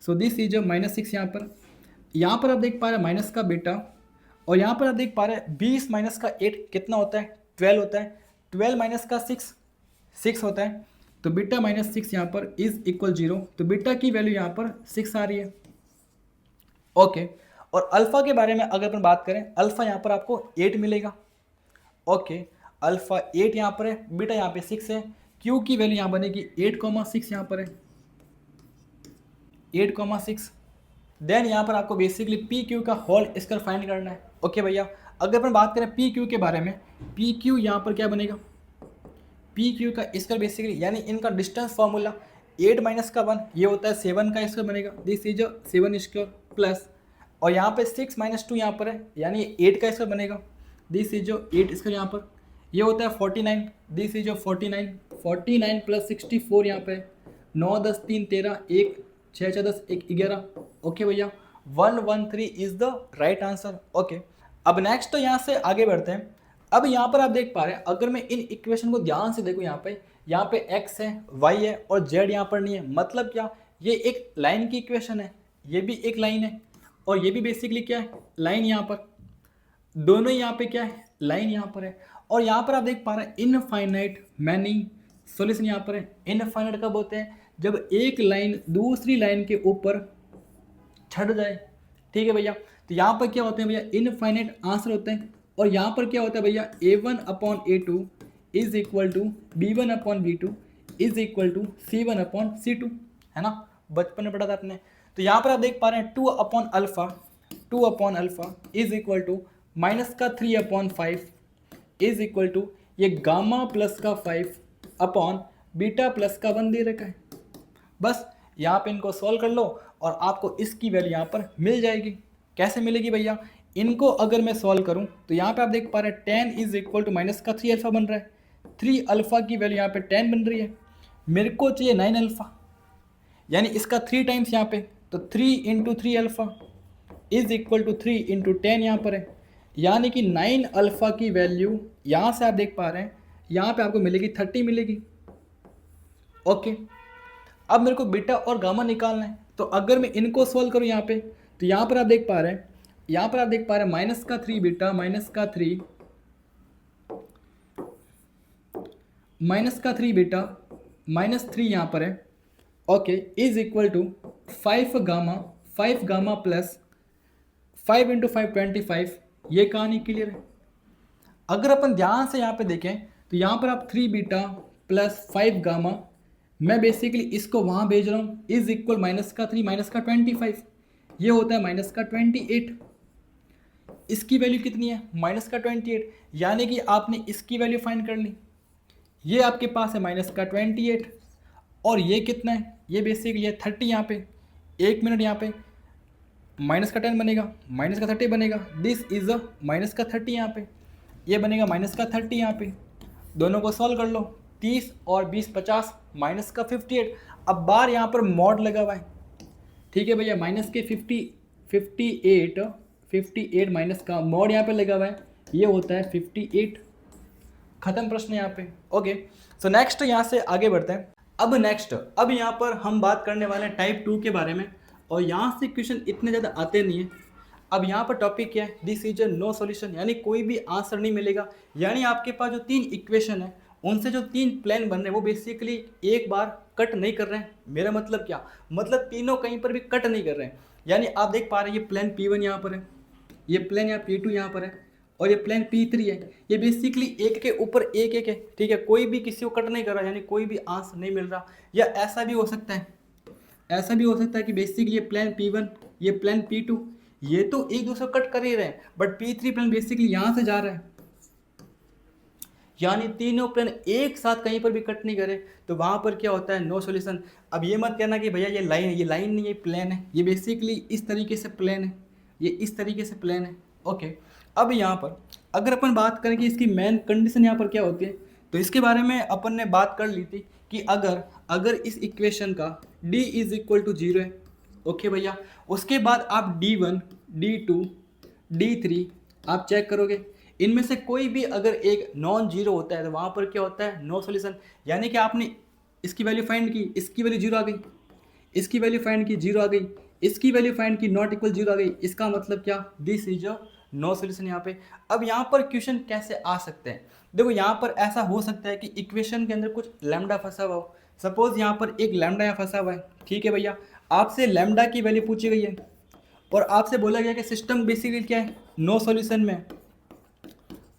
सो दिस इज -6 यहाँ पर। यहाँ पर आप देख पा रहे हैं माइनस का बीटा, और यहाँ पर आप देख पा रहे हैं 20 माइनस का 8 कितना होता है, 12 होता है, 12 माइनस का 6 6 होता है, तो बीटा -6 यहाँ पर इज इक्वल 0, तो बीटा की वैल्यू यहाँ पर 6 आ रही है। ओके, और अल्फा के बारे में अगर अपन बात करें, अल्फा यहाँ पर आपको 8 मिलेगा। ओके, अल्फा 8 यहाँ पर है, बीटा यहाँ पे 6 है, क्यू की वैल्यू यहाँ बनेगी 8,6 यहाँ पर है, 8,6। देन यहाँ पर आपको बेसिकली पी क्यू का होल स्क्वायर फाइंड करना है। ओके भैया, अगर अपन बात करें पी क्यू के बारे में, पी क्यू यहाँ पर क्या बनेगा, पी क्यू का स्क्वायर बेसिकली यानी इनका डिस्टेंस फॉर्मूला 8 माइनस का 1 ये होता है 7 का स्क्वायर बनेगा, दिस इज 7 स्क्वायर। प्लस, और यहाँ पे 6 माइनस 2 यहाँ पर है, यानी 8 का इसका बनेगा, दिस इज जो 8 इसका यहाँ पर, ये होता है 49, दिस इज जो 49, 49 प्लस 64 यहाँ पे 9 10 3 13 1 6 6 10 1 11। ओके भैया, 113 is the right answer. Okay, अब नेक्स्ट तो यहाँ से आगे बढ़ते हैं। अब यहाँ पर आप देख पा रहे हैं, अगर मैं इन इक्वेशन को ध्यान से देखूँ, यहाँ पे x है, y है और z यहाँ पर नहीं है। मतलब क्या, ये एक लाइन की इक्वेशन है, ये भी एक लाइन है और ये भी बेसिकली क्या है, लाइन। यहाँ पर दोनों यहाँ पे क्या है, लाइन यहाँ पर है। और यहाँ पर आप देख पा रहे हैं इनफाइनाइट मैनी सॉल्यूशन यहाँ पर है। इनफाइनाइट कब होते हैं, जब एक लाइन दूसरी लाइन के ऊपर छट जाए। ठीक है भैया, तो यहाँ पर क्या होते हैं भैया, इनफाइनाइट आंसर होते हैं। और यहाँ पर क्या होता है भैया, A1/A2 is equal to B1/B2 is equal to C1/C2, है ना, बचपन में पढ़ा था आपने। तो यहाँ पर आप देख पा रहे हैं 2/अल्फा is equal to -3/5 is equal to ये गामा प्लस का 5 अपॉन बीटा प्लस का 1 दे रखा है। बस यहाँ पे इनको सॉल्व कर लो और आपको इसकी वैल्यू यहाँ पर मिल जाएगी। कैसे मिलेगी भैया, इनको अगर मैं सॉल्व करूँ तो यहाँ पे आप देख पा रहे हैं 10 इज इक्वल टू -3 अल्फा बन रहा है। 3 अल्फा की वैल्यू यहाँ पे 10 बन रही है, मेरे को चाहिए 9 अल्फा, यानी इसका 3 टाइम्स यहाँ पे, तो 3 into 3 alpha is equal to 3 into 10 यहाँ पर है, यानी कि 9 अल्फा की वैल्यू यहाँ से आप देख पा रहे हैं, यहाँ पे आपको मिलेगी 30 मिलेगी। ओके, अब मेरे को बीटा और गामा निकालना है, तो अगर मैं इनको सॉल्व करूँ यहाँ पे, तो यहाँ पर आप देख पा रहे हैं, -3 बीटा -3 यहाँ पर है। Okay, is equal to 5 gamma plus 5 into 5 25। ये कहानी क्लियर है। अगर अपन ध्यान से यहाँ पे देखें तो यहाँ पर आप 3 बीटा प्लस 5 गामा, मैं बेसिकली इसको वहाँ भेज रहा हूँ, इज इक्वल -3 -25, ये होता है -28। इसकी वैल्यू कितनी है, -28, यानी कि आपने इसकी वैल्यू फाइंड कर ली। ये आपके पास है -28 और ये कितना है, ये बेसिकली है 30। यहाँ पे 1 मिनट, यहाँ पे -10 बनेगा, -30 बनेगा, दिस इज अ -30 यहाँ पे, ये बनेगा -30 यहाँ पे। दोनों को सॉल्व कर लो, 30 और 20 50, -58। अब बार यहाँ पर मॉड लगा हुआ है। ठीक है भैया, -58 माइनस का मॉड यहाँ पे लगा हुआ है, ये होता है 58। खत्म प्रश्न यहाँ पे। ओके, सो नेक्स्ट यहाँ से आगे बढ़ते हैं। अब यहाँ पर हम बात करने वाले हैं टाइप 2 के बारे में, और यहाँ से क्वेश्चन इतने ज़्यादा आते नहीं हैं। अब यहाँ पर टॉपिक क्या है, this is a no solution, यानी कोई भी आंसर नहीं मिलेगा। यानी आपके पास जो 3 इक्वेशन है, उनसे जो 3 प्लान बन रहे हैं वो बेसिकली एक बार कट नहीं कर रहे हैं। मेरा मतलब क्या, मतलब तीनों कहीं पर भी कट नहीं कर रहे हैं। यानी आप देख पा रहे हैं ये प्लान P1 यहाँ पर है, ये प्लान यहाँ P2 यहाँ पर है, और ये प्लान P3 है। ये बेसिकली एक के ऊपर एक है। ठीक है, कोई भी किसी को कट नहीं कर रहा, यानी कोई भी आंसर नहीं मिल रहा। या ऐसा भी हो सकता है कि बेसिकली ये प्लान P1, ये प्लान P2, ये तो एक दूसरे को कट कर ही रहे हैं, बट P3 प्लान बेसिकली यहाँ से जा रहा है, यानी तीनों प्लान एक साथ कहीं पर भी कट नहीं करे, तो वहाँ पर क्या होता है, नो सॉल्यूशन। अब ये मत कहना कि भैया ये लाइन है, ये लाइन नहीं है, प्लेन है। ये बेसिकली इस तरीके से प्लेन है, ये इस तरीके से प्लेन है। ओके, अब यहाँ पर अगर अपन बात करें कि इसकी मेन कंडीशन यहाँ पर क्या होती है, तो इसके बारे में अपन ने बात कर ली थी कि अगर इस इक्वेशन का d इज इक्वल टू 0 है, ओके भैया, उसके बाद आप D1, D2, D3 आप चेक करोगे, इनमें से कोई भी अगर एक नॉन जीरो होता है तो वहाँ पर क्या होता है, नो सॉल्यूशन। यानी कि आपने इसकी वैल्यू फाइंड की, इसकी वैल्यू 0 आ गई, इसकी वैल्यू फाइंड की 0 आ गई, इसकी वैल्यू फाइंड की नॉट इक्वल 0 आ गई, इसका मतलब क्या, this is a no solution यहाँ पे। अब यहाँ पर क्वेश्चन कैसे आ सकते हैं, देखो यहाँ पर ऐसा हो सकता है कि इक्वेशन के अंदर कुछ लैम्डा फंसा हुआ हो। सपोज यहाँ पर एक लैम्डा यहाँ फंसा हुआ है, ठीक है भैया, आपसे लैम्डा की वैल्यू पूछी गई है और आपसे बोला गया कि सिस्टम बेसिकली क्या है, नो सॉल्यूशन में।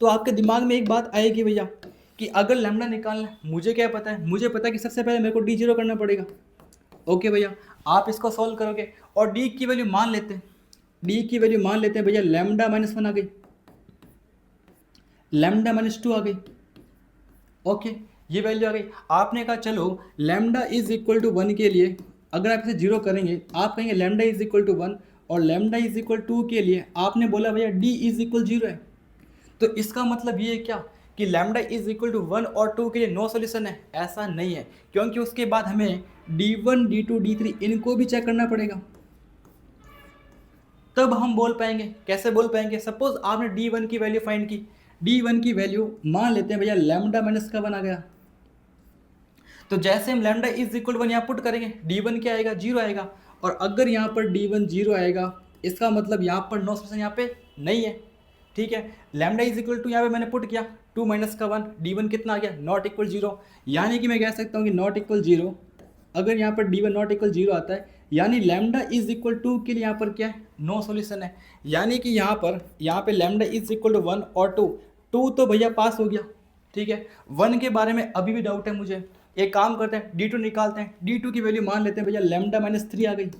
तो आपके दिमाग में एक बात आएगी भैया कि अगर लैम्डा निकालना है, मुझे क्या पता है, मुझे पता है कि सबसे पहले मेरे को D0 करना पड़ेगा। ओके भैया, आप इसको सॉल्व करोगे और D की वैल्यू मान लेते हैं, D की वैल्यू मान लेते हैं भैया, लैम्डा -1 आ गई, लैम्डा -2 आ गई। ओके, ये वैल्यू आ गई। आपने कहा चलो लैम्डा इज इक्वल टू 1 के लिए अगर आप इसे 0 करेंगे, आप कहेंगे लैम्डा इज इक्वल टू 1, और लैम्डा इज इक्वल 2 के लिए आपने बोला भैया डी इज इक्वल 0 है। तो इसका मतलब ये है क्या कि लैम्डा इज इक्वल टू 1 और 2 के लिए नो सॉल्यूशन है? ऐसा नहीं है, क्योंकि उसके बाद हमें D1 D2 D3 इनको भी चेक करना पड़ेगा, तब हम बोल पाएंगे। कैसे बोल पाएंगे? सपोज आपने D1 की वैल्यू फाइंड की, D1 की वैल्यू मान लेते हैं भैया लैम्डा माइनस का 1 आ गया, तो जैसे हम लैम्डा इज इक्वल 1 यहाँ पुट करेंगे, D1 क्या आएगा? 0 आएगा। और अगर यहाँ पर D1 0 आएगा, इसका मतलब यहाँ पर नो सॉल्यूशन यहाँ पे नहीं है। ठीक है, लैम्डा इज इक्वल टू यहाँ पे मैंने पुट किया 2 माइनस का 1, D1 कितना आ गया? Not equal 0। यानी कि मैं कह सकता हूँ कि नॉट इक्वल 0, अगर यहाँ पर D1 नॉट इक्वल 0 आता है, यानी लैम्डा इज इक्वल 2 के लिए यहाँ पर क्या है? नो सॉल्यूशन है। यानी कि यहाँ पे लैम्डा इज इक्वल टू 1 और 2 तो भैया पास हो गया। ठीक है, 1 के बारे में अभी भी डाउट है मुझे। एक काम करते हैं, D2 निकालते हैं। D2 की वैल्यू मान लेते हैं भैया लैम्डा माइनस 3 आ गई,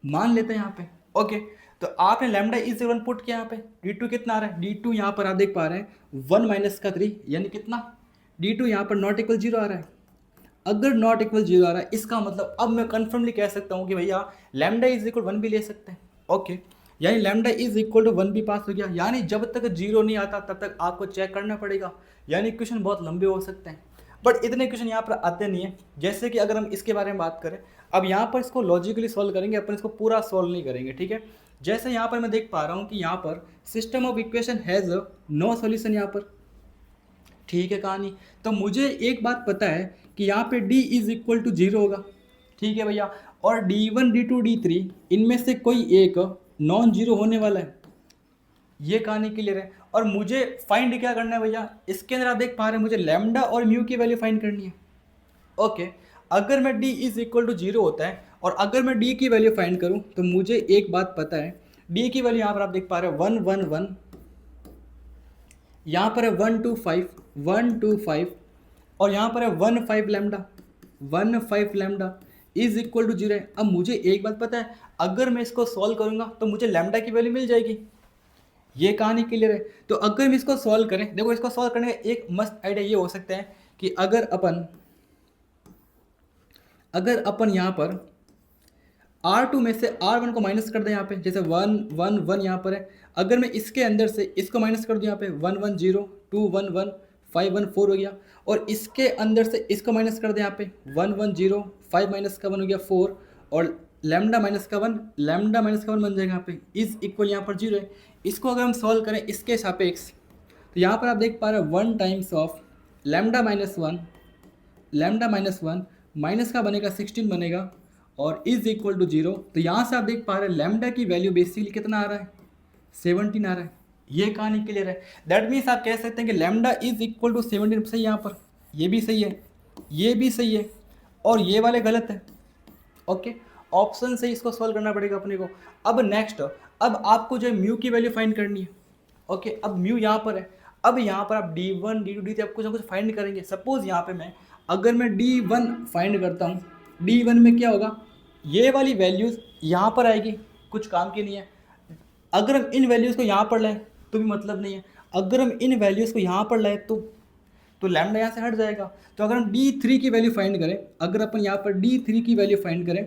मान लेते हैं यहाँ पे। ओके, तो आपने लैम्डा इज 1 पुट किया यहाँ पे, D2 कितना आ रहा है? D2 यहाँ पर आप देख पा रहे हैं 1 माइनस का 3, यानी कितना? D2 यहाँ पर नॉट इक्वल 0 आ रहा है। अगर नॉट इक्वल 0 आ रहा है, इसका मतलब अब मैं कन्फर्मली कह सकता हूँ कि भैया लैम्डा इज इक्वल 1 भी ले सकते हैं। ओके, यानी लैम्डा इज इक्वल टू 1 भी पास हो गया। यानी जब तक 0 नहीं आता तब तक आपको चेक करना पड़ेगा। यानी क्वेश्चन बहुत लंबे हो सकते हैं, बट इतने क्वेश्चन यहाँ पर आते नहीं है। जैसे कि अगर हम इसके बारे में बात करें, अब यहाँ पर इसको लॉजिकली सॉल्व करेंगे, अपन इसको पूरा सॉल्व नहीं करेंगे। ठीक है, जैसे यहाँ पर मैं देख पा रहा हूँ कि यहाँ पर system of equation has no solution यहाँ पर। ठीक है कहानी, तो मुझे एक बात पता है कि यहाँ पे d इज इक्वल टू 0 होगा। ठीक है भैया, और D1 D2 D3 इनमें से कोई एक नॉन जीरो होने वाला है, ये कहानी क्लियर है। और मुझे फाइंड क्या करना है भैया? इसके अंदर आप देख पा रहे हैं मुझे लैम्डा और म्यू की वैल्यू फाइंड करनी है। ओके, अगर मैं d इज इक्वल टू 0 होता है और अगर मैं d की वैल्यू फाइंड करूं, तो मुझे एक बात पता है, d की वैल्यू यहाँ पर आप देख पा रहे हैं 1 1 1, यहाँ पर है 1 2 5 1 2 5, और यहाँ पर है 1 5 lambda 1 5 lambda is equal to 0 है। अब मुझे एक बात पता है, अगर मैं इसको सॉल्व करूंगा तो मुझे लैम्डा की वैल्यू मिल जाएगी। ये कहानी क्लियर है। तो अगर हम इसको सॉल्व करें, देखो इसको सॉल्व करने का एक मस्त आइडिया ये हो सकता है कि अगर अपन यहाँ पर R2 में से R1 को माइनस कर दें, यहाँ पे जैसे 1 1 1 यहाँ पर है, अगर मैं इसके अंदर से इसको माइनस कर दूँ, यहाँ पे 1 1 0 2 1 1 5 1 4 हो गया, और इसके अंदर से इसको माइनस कर दें, यहाँ पे 1 1 0 5 माइनस का 1 हो गया 4, और लैम्डा माइनस का 1 बन जाएगा, यहाँ पे इज इक्वल यहाँ पर 0 है। इसको अगर हम सॉल्व करें इसके सापेक्ष, तो यहाँ पर आप देख पा रहे हैं 1 times of lambda minus 1 minus का बनेगा 16 बनेगा, और इज इक्वल टू 0। तो यहाँ से आप देख पा रहे हैं लैम्डा की वैल्यू बेसिकली कितना आ रहा है? 17 आ रहा है। ये कहानी क्लियर है। दैट मीन्स आप कह सकते हैं कि लैम्डा इज इक्वल टू 17 सही है। यहाँ पर ये भी सही है, ये भी सही है, और ये वाले गलत है। ओके, ऑप्शन से इसको सॉल्व करना पड़ेगा अपने को। अब नेक्स्ट, अब आपको जो है म्यू की वैल्यू फाइंड करनी है। ओके, अब म्यू यहाँ पर है। अब यहाँ पर आप D1 D2 D3 आप कुछ ना कुछ फाइंड करेंगे। सपोज यहाँ पे अगर मैं D1 फाइंड करता हूँ, D1 में क्या होगा? ये वाली वैल्यूज़ यहाँ पर आएगी, कुछ काम की नहीं है। अगर हम इन वैल्यूज़ को यहाँ पर लाएँ तो भी मतलब नहीं है। अगर हम इन वैल्यूज़ को यहाँ पर लाएँ तो लैम्डा यहाँ से हट जाएगा। तो अगर हम D3 की वैल्यू फाइंड करें, अगर अपन यहाँ पर D3 की वैल्यू फाइंड करें,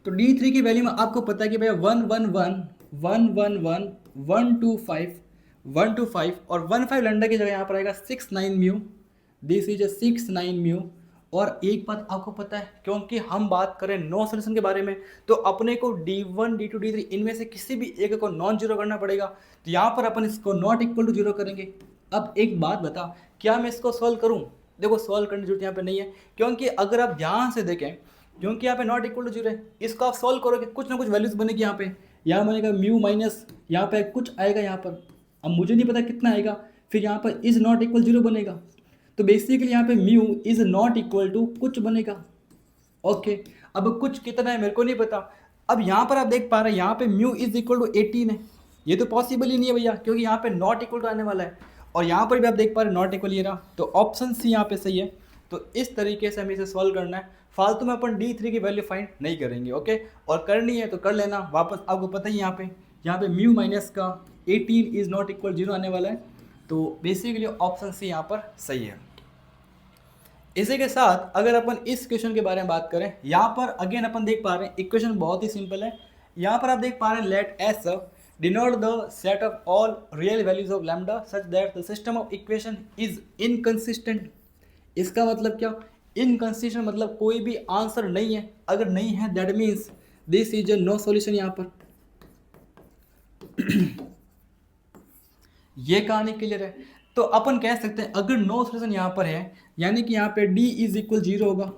तो D3 की वैल्यू में आपको पता है कि भैया 1 1 1 1 1 1 1 2 5 1 2 5, और 1 5 लैम्डा की जगह यहाँ पर आएगा 6 9 म्यू। This is 6 9 mu. और एक बात आपको पता है, क्योंकि हम बात करें नो सॉल्यूशन के बारे में, तो अपने को D1 D2 D3 इनमें से किसी भी एक को नॉन जीरो करना पड़ेगा। तो यहाँ पर अपन इसको नॉट इक्वल टू 0 करेंगे। अब एक बात बता, क्या मैं इसको सॉल्व करूँ? देखो सॉल्व करने की जरूरत यहाँ पे नहीं है, क्योंकि अगर आप ध्यान से देखें, क्योंकि यहाँ पे नॉट इक्वल टू 0 है, इसको आप सॉल्व करोगे कुछ ना कुछ वैल्यूज बनेगी। यहाँ बनेगा म्यू माइनस, यहाँ पे कुछ आएगा यहाँ पर, अब मुझे नहीं पता कितना आएगा, फिर यहाँ पर इज नॉट इक्वल 0 बनेगा। तो बेसिकली यहाँ पे mu is not equal to कुछ बनेगा। ओके, अब कुछ कितना है मेरे को नहीं पता। अब यहाँ पर आप देख पा रहे हैं यहाँ पे म्यू इज इक्वल टू 18 है। ये तो पॉसिबल ही नहीं है भैया, क्योंकि यहाँ पे नॉट इक्वल टू आने वाला है, और यहाँ पर भी आप देख पा रहे हैं नॉट इक्वल ये रहा। तो ऑप्शन सी यहाँ पे सही है। तो इस तरीके से हमें इसे सॉल्व करना है। फालतू में अपन D3 की वैल्यू फाइंड नहीं करेंगे। ओके, और करनी है तो कर लेना वापस, आपको पता ही यहाँ पे म्यू माइनस का 18 इज नॉट इक्वल 0 आने वाला है। तो बेसिकली ऑप्शन सी यहाँ पर सही है। इसी के साथ अगर अपन इस क्वेश्चन के बारे में बात करें, यहाँ पर अगेन अपन देख पा रहे हैं इक्वेशन बहुत ही सिंपल है। यहाँ पर आप देख पा रहे हैं let S denote the set of all real values of lambda such that the system of equation is inconsistent. इसका मतलब क्या, इनकंसिस्टेंट मतलब कोई भी आंसर नहीं है, अगर नहीं है that means this is no solution. यहाँ पर ये कहानी क्लियर है। तो अपन कह सकते हैं अगर नो सॉल्यूशन यहाँ पर है, यानी कि यहाँ पे d इज इक्वल 0 होगा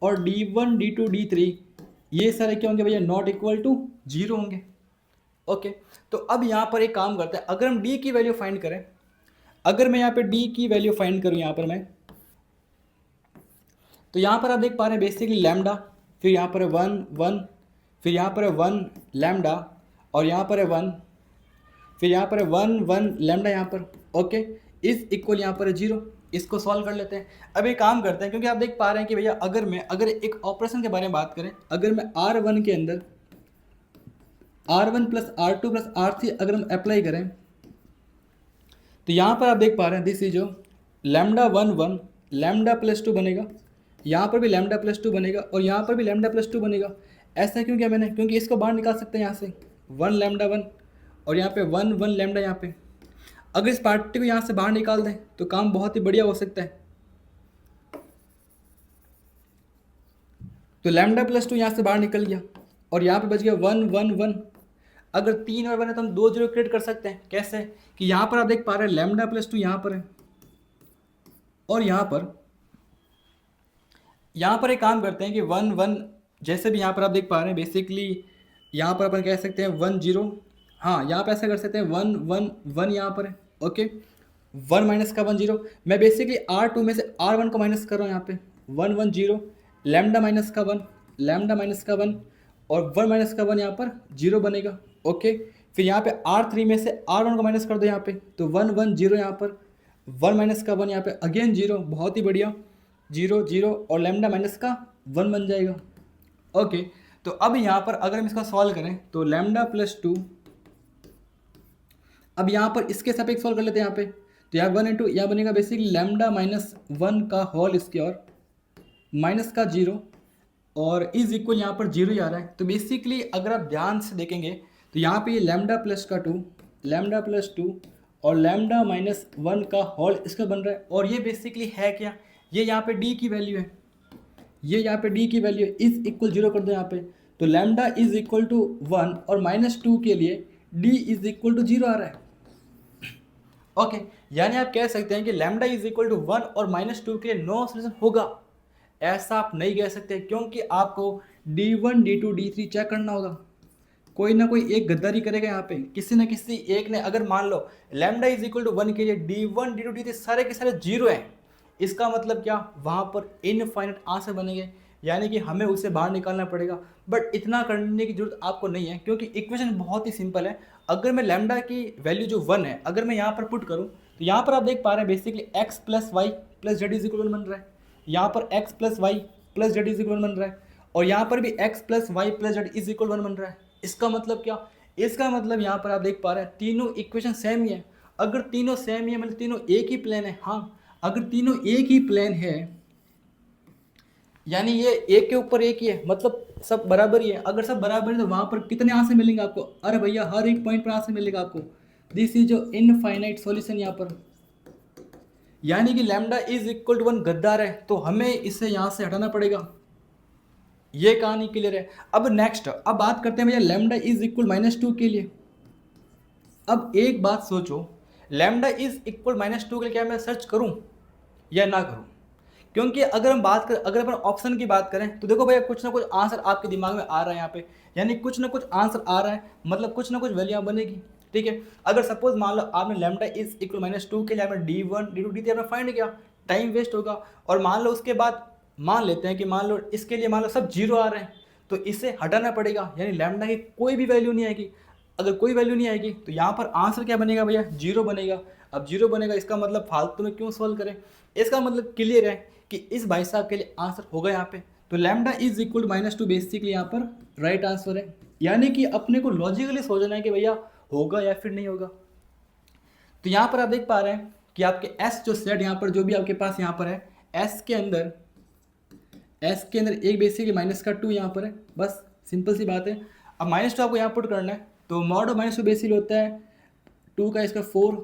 और d1 d2 d3 ये सारे क्या होंगे भैया, नॉट इक्वल टू 0 होंगे। ओके, तो अब यहाँ पर एक काम करते हैं, अगर हम d की वैल्यू फाइंड करें, अगर मैं यहाँ पे d की वैल्यू फाइंड करूँ यहाँ पर मैं, तो यहाँ पर आप देख पा रहे हैं बेसिकली लैम्डा, फिर यहाँ पर है 1 1, फिर यहाँ पर है 1 लैम्डा और यहाँ पर है 1, फिर यहाँ पर है 1 1 लैम्डा यहाँ पर। ओके, इस इक्वल यहाँ पर है 0। इसको सॉल्व कर लेते हैं। अब एक काम करते हैं, क्योंकि आप देख पा रहे हैं कि भैया अगर एक ऑपरेशन के बारे में बात करें, अगर मैं R1 के अंदर R1 plus R2 plus R3 अगर हम अप्लाई करें, तो यहाँ पर आप देख पा रहे हैं दिस इज जो लैम्डा 1 1 लैम्डा प्लस 2 बनेगा, यहाँ पर भी लैम्डा प्लस 2 बनेगा और यहाँ पर भी लैम्डा प्लस 2 बनेगा। ऐसा क्यों किया मैंने, क्योंकि इसको बाहर निकाल सकते हैं यहाँ से 1 लैम्डा 1 और यहाँ पे 1 1 लैम्डा यहाँ पे। अगर इस पार्टी को यहाँ से बाहर निकाल दें तो काम बहुत ही बढ़िया हो सकता है। तो लैम्डा प्लस 2 यहाँ से बाहर निकल गया और यहाँ पे बच गया 1 1 1। अगर 3 और 1 है तो हम 2 0 क्रिएट कर सकते हैं। कैसे कि यहाँ पर आप देख पा रहे हैं लैम्डा प्लस 2 यहाँ पर है और यहाँ पर एक काम करते हैं कि 1 1 जैसे भी यहाँ पर आप देख पा रहे हैं बेसिकली यहाँ पर अपन कह सकते हैं 1 0, हाँ यहाँ पर ऐसा कर सकते हैं 1 1 1 यहाँ पर है। ओके, 1 माइनस का 1 0, मैं बेसिकली R2 में से R1 को माइनस कर रहा हूँ यहाँ पे 1 1 0 लैम्डा माइनस का 1 लैम्डा माइनस का 1 और 1 माइनस का 1 यहाँ पर 0 बनेगा। ओके, फिर यहाँ पे R3 में से R1 को माइनस कर दो यहाँ पे, तो 1 1 0 यहाँ पर 1 माइनस का 1 यहाँ पे अगेन 0, बहुत ही बढ़िया 0 0 और लैम्डा माइनस का 1 बन जाएगा। ओके, तो अब यहाँ पर अगर हम इसका सॉल्व करें तो लैम्डा प्लस 2, अब यहाँ पर इसके सापेक्ष सॉल्व कर लेते हैं यहाँ पे, तो यहाँ 1 इंटू यहाँ बनेगा बेसिकली लैम्डा माइनस 1 का होल स्क्वायर माइनस का 0 और इज इक्वल यहाँ पर 0 ही आ रहा है। तो बेसिकली अगर आप ध्यान से देखेंगे तो यहाँ पे ये लैम्डा प्लस का 2 लैम्डा प्लस 2 और लैम्डा माइनस 1 का होल इसका बन रहा है। और ये बेसिकली है क्या, ये यहाँ पे d की वैल्यू है, ये यहाँ पे d की वैल्यू है, इज इक्वल 0 कर दो यहाँ पे, तो लैम्डा इज इक्वल टू 1 और माइनस 2 के लिए d इज इक्वल टू 0 आ रहा है। ओके, यानी आप कह सकते हैं कि लैम्डा इज इक्वल टू 1 और माइनस 2 के लिए नो सॉल्यूशन होगा। ऐसा आप नहीं कह सकते, क्योंकि आपको d1 d2 d3 चेक करना होगा। कोई ना कोई एक गद्दारी करेगा यहाँ पे, किसी न किसी एक ने। अगर मान लो लैम्डा इज इक्वल टू 1 के लिए d1 d2 d3 सारे के सारे 0 हैं, इसका मतलब क्या, वहाँ पर इनफाइनाइट आंसर बनेंगे, यानी कि हमें उसे बाहर निकालना पड़ेगा। बट इतना करने की जरूरत आपको नहीं है, क्योंकि इक्वेशन बहुत ही सिंपल है। अगर मैं लैम्डा की वैल्यू जो 1 है अगर मैं यहाँ पर पुट करूँ, तो यहाँ पर आप देख पा रहे हैं basically x plus y plus z is equal बन रहा है, यहाँ पर x plus y plus z is equal बन रहा है और यहाँ पर भी x plus y plus z is equal 1 बन रहा है। इसका मतलब क्या, इसका मतलब यहाँ पर आप देख पा रहे हैं तीनों इक्वेशन सेम ही है। अगर तीनों सेम ही है मतलब तीनों एक ही प्लेन है। हाँ, अगर तीनों एक ही प्लेन है यानी ये एक के ऊपर एक ही है, मतलब सब बराबर ही है। अगर सब बराबर है तो वहाँ पर कितने आंसर मिलेंगे आपको, अरे भैया हर एक पॉइंट पर आंसर मिलेगा आपको। दिस इज जो इनफाइनाइट सॉल्यूशन यहाँ पर, यानी कि लैम्डा इज इक्वल टू 1 गद्दार है, तो हमें इसे यहाँ से हटाना पड़ेगा। ये कहानी क्लियर है। अब नेक्स्ट अब बात करते हैं भैया लैम्डा इज इक्वल माइनस 2 के लिए। अब एक बात सोचो, लैम्डा इज इक्वल माइनस 2 के लिए क्या मैं सर्च करूं या ना करूं? क्योंकि अगर हम बात करें, अगर अपन ऑप्शन की बात करें तो देखो भैया कुछ ना कुछ आंसर आपके दिमाग में आ रहा है यहाँ पे, यानी कुछ ना कुछ आंसर आ रहा है, मतलब कुछ ना कुछ वैल्यू बनेगी। ठीक है, अगर सपोज मान लो आपने लैम्डा इज इक्वल माइनस 2 के लिए आपने d1 d2 d3 आपने फाइंड किया, टाइम वेस्ट होगा। और मान लो उसके बाद मान लेते हैं कि मान लो इसके लिए मान लो सब 0 आ रहे हैं, तो इसे हटाना पड़ेगा, यानी लैम्डा की कोई भी वैल्यू नहीं आएगी। अगर कोई वैल्यू नहीं आएगी तो यहाँ पर आंसर क्या बनेगा भैया, 0 बनेगा। अब 0 बनेगा, इसका मतलब फालतू में क्यों सॉल्व करें, इसका मतलब क्लियर है कि इस भाई साहब के लिए आंसर होगा यहाँ पे। तो lambda is equal to minus 2 basically यहाँ पर राइट आंसर है, यानी कि अपने को लॉजिकली सोचना है कि भैया होगा या फिर नहीं होगा। तो यहाँ पर आप देख पा रहे हैं कि आपके एस जो सेट यहाँ पर जो भी आपके पास यहाँ पर है, एस के अंदर एक बेसिकली माइनस का 2 यहाँ पर है, बस सिंपल सी बात है। अब -2 आपको यहाँ पुट करना है, तो मॉड ऑफ -2 बेसिकली होता है 2 का इसका 4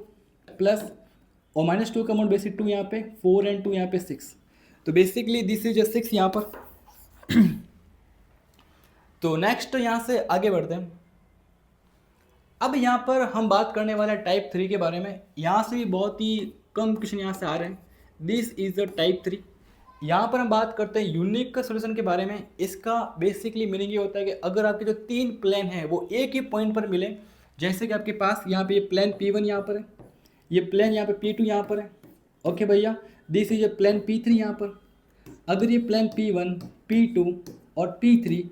प्लस और -2 का मॉड बेसिक 2 यहाँ पे 4 एंड 2 यहाँ पे 6, तो बेसिकली दिस इज 6 यहाँ पर। तो नेक्स्ट यहाँ से आगे बढ़ते हैं। अब यहाँ पर हम बात करने वाले हैं टाइप 3 के बारे में। यहाँ से भी बहुत ही कम क्वेश्चन यहाँ से आ रहे हैं। This is the type 3। यहाँ पर हम बात करते हैं यूनिक सोल्यूशन के बारे में। इसका बेसिकली मीनिंग ये होता है कि अगर आपके जो 3 प्लेन हैं वो एक ही पॉइंट पर मिले, जैसे कि आपके पास यहाँ पे ये प्लेन P1 यहाँ पर है, ये प्लेन यहाँ पे P2 यहाँ पर है, ओके भैया, this is a plane P3 यहाँ पर। अगर ये प्लेन P1, P2 और P3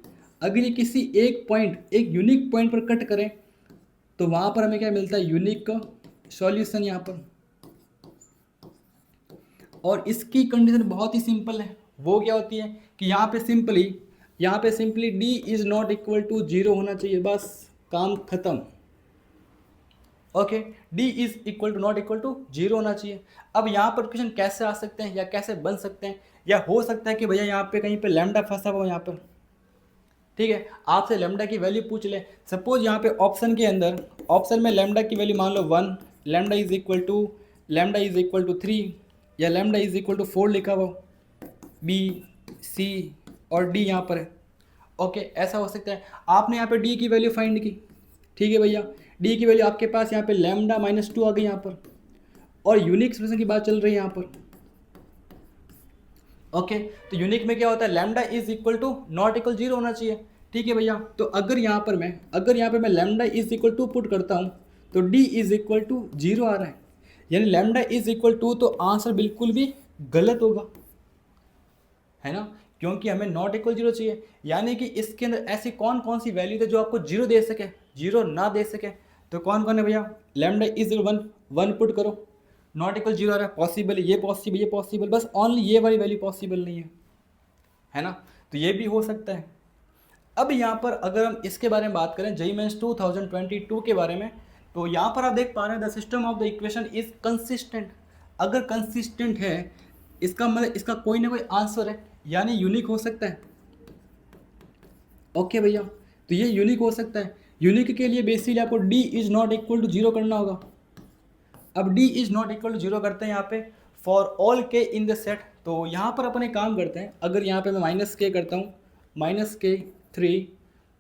अगर ये किसी एक पॉइंट, एक यूनिक पॉइंट पर कट करें, तो वहाँ पर हमें क्या मिलता है, यूनिक सॉल्यूशन यहाँ पर। और इसकी कंडीशन बहुत ही सिंपल है, वो क्या होती है कि यहाँ पे simply d is not equal to 0 होना चाहिए, बस काम खत्म। Okay, d is equal to not equal to 0 होना चाहिए। अब यहाँ पर क्वेश्चन कैसे आ सकते हैं या कैसे बन सकते हैं, या हो सकता है कि भैया यहाँ पे कहीं पे लैम्डा फंसा हुआ यहाँ पर, ठीक है, आपसे लैम्डा की वैल्यू पूछ ले। सपोज यहाँ पे ऑप्शन में लैम्डा की वैल्यू मान लो 1, लैम्डा इज इक्वल टू 3 या लैम्डा इज इक्वल टू 4 लिखा हुआ, बी सी और डी यहाँ पर है। ओके, ऐसा हो सकता है। आपने यहाँ पे डी की वैल्यू फाइंड की, ठीक है भैया, डी की वैल्यू आपके पास यहाँ पे लैम्डा -2 आ गई यहाँ पर, और यूनिक सोल्यूशन की बात चल रही है यहाँ पर। ओके, तो यूनिक में क्या होता है, lambda is equal to not equal 0 होना चाहिए, ठीक है भैया। तो अगर यहाँ पर मैं lambda is equal to put करता हूँ, तो डी इज इक्वल टू 0 आ रहा है, यानी लैम्डा इज इक्वल टू, तो आंसर बिल्कुल भी गलत होगा, है ना, क्योंकि हमें नॉट इक्वल 0 चाहिए। यानी कि इसके अंदर ऐसी कौन कौन सी वैल्यू है जो आपको 0 दे सके, 0 ना दे सके, तो कौन कौन है भैया, लैम्डा इज 1 पुट करो, नॉट इक्वल 0 आ रहा है, पॉसिबल है, ये पॉसिबल, बस ओनली ये वाली वैल्यू पॉसिबल नहीं है ना, तो ये भी हो सकता है। अब यहाँ पर अगर हम इसके बारे में बात करें, JEE Mains 2022 के बारे में, तो यहाँ पर आप देख पा रहे हैं the system of the equation is consistent. अगर कंसिस्टेंट है, इसका मतलब इसका कोई ना कोई आंसर है, यानी यूनिक हो सकता है। ओके भैया, तो ये यूनिक हो सकता है। यूनिक के लिए बेसिकली आपको d is not equal to 0 करना होगा। अब d is not equal to 0 करते हैं यहाँ पे for all k in the set. तो यहाँ पर अपन एक काम करते हैं, अगर यहाँ पे मैं -k करता हूँ, -k3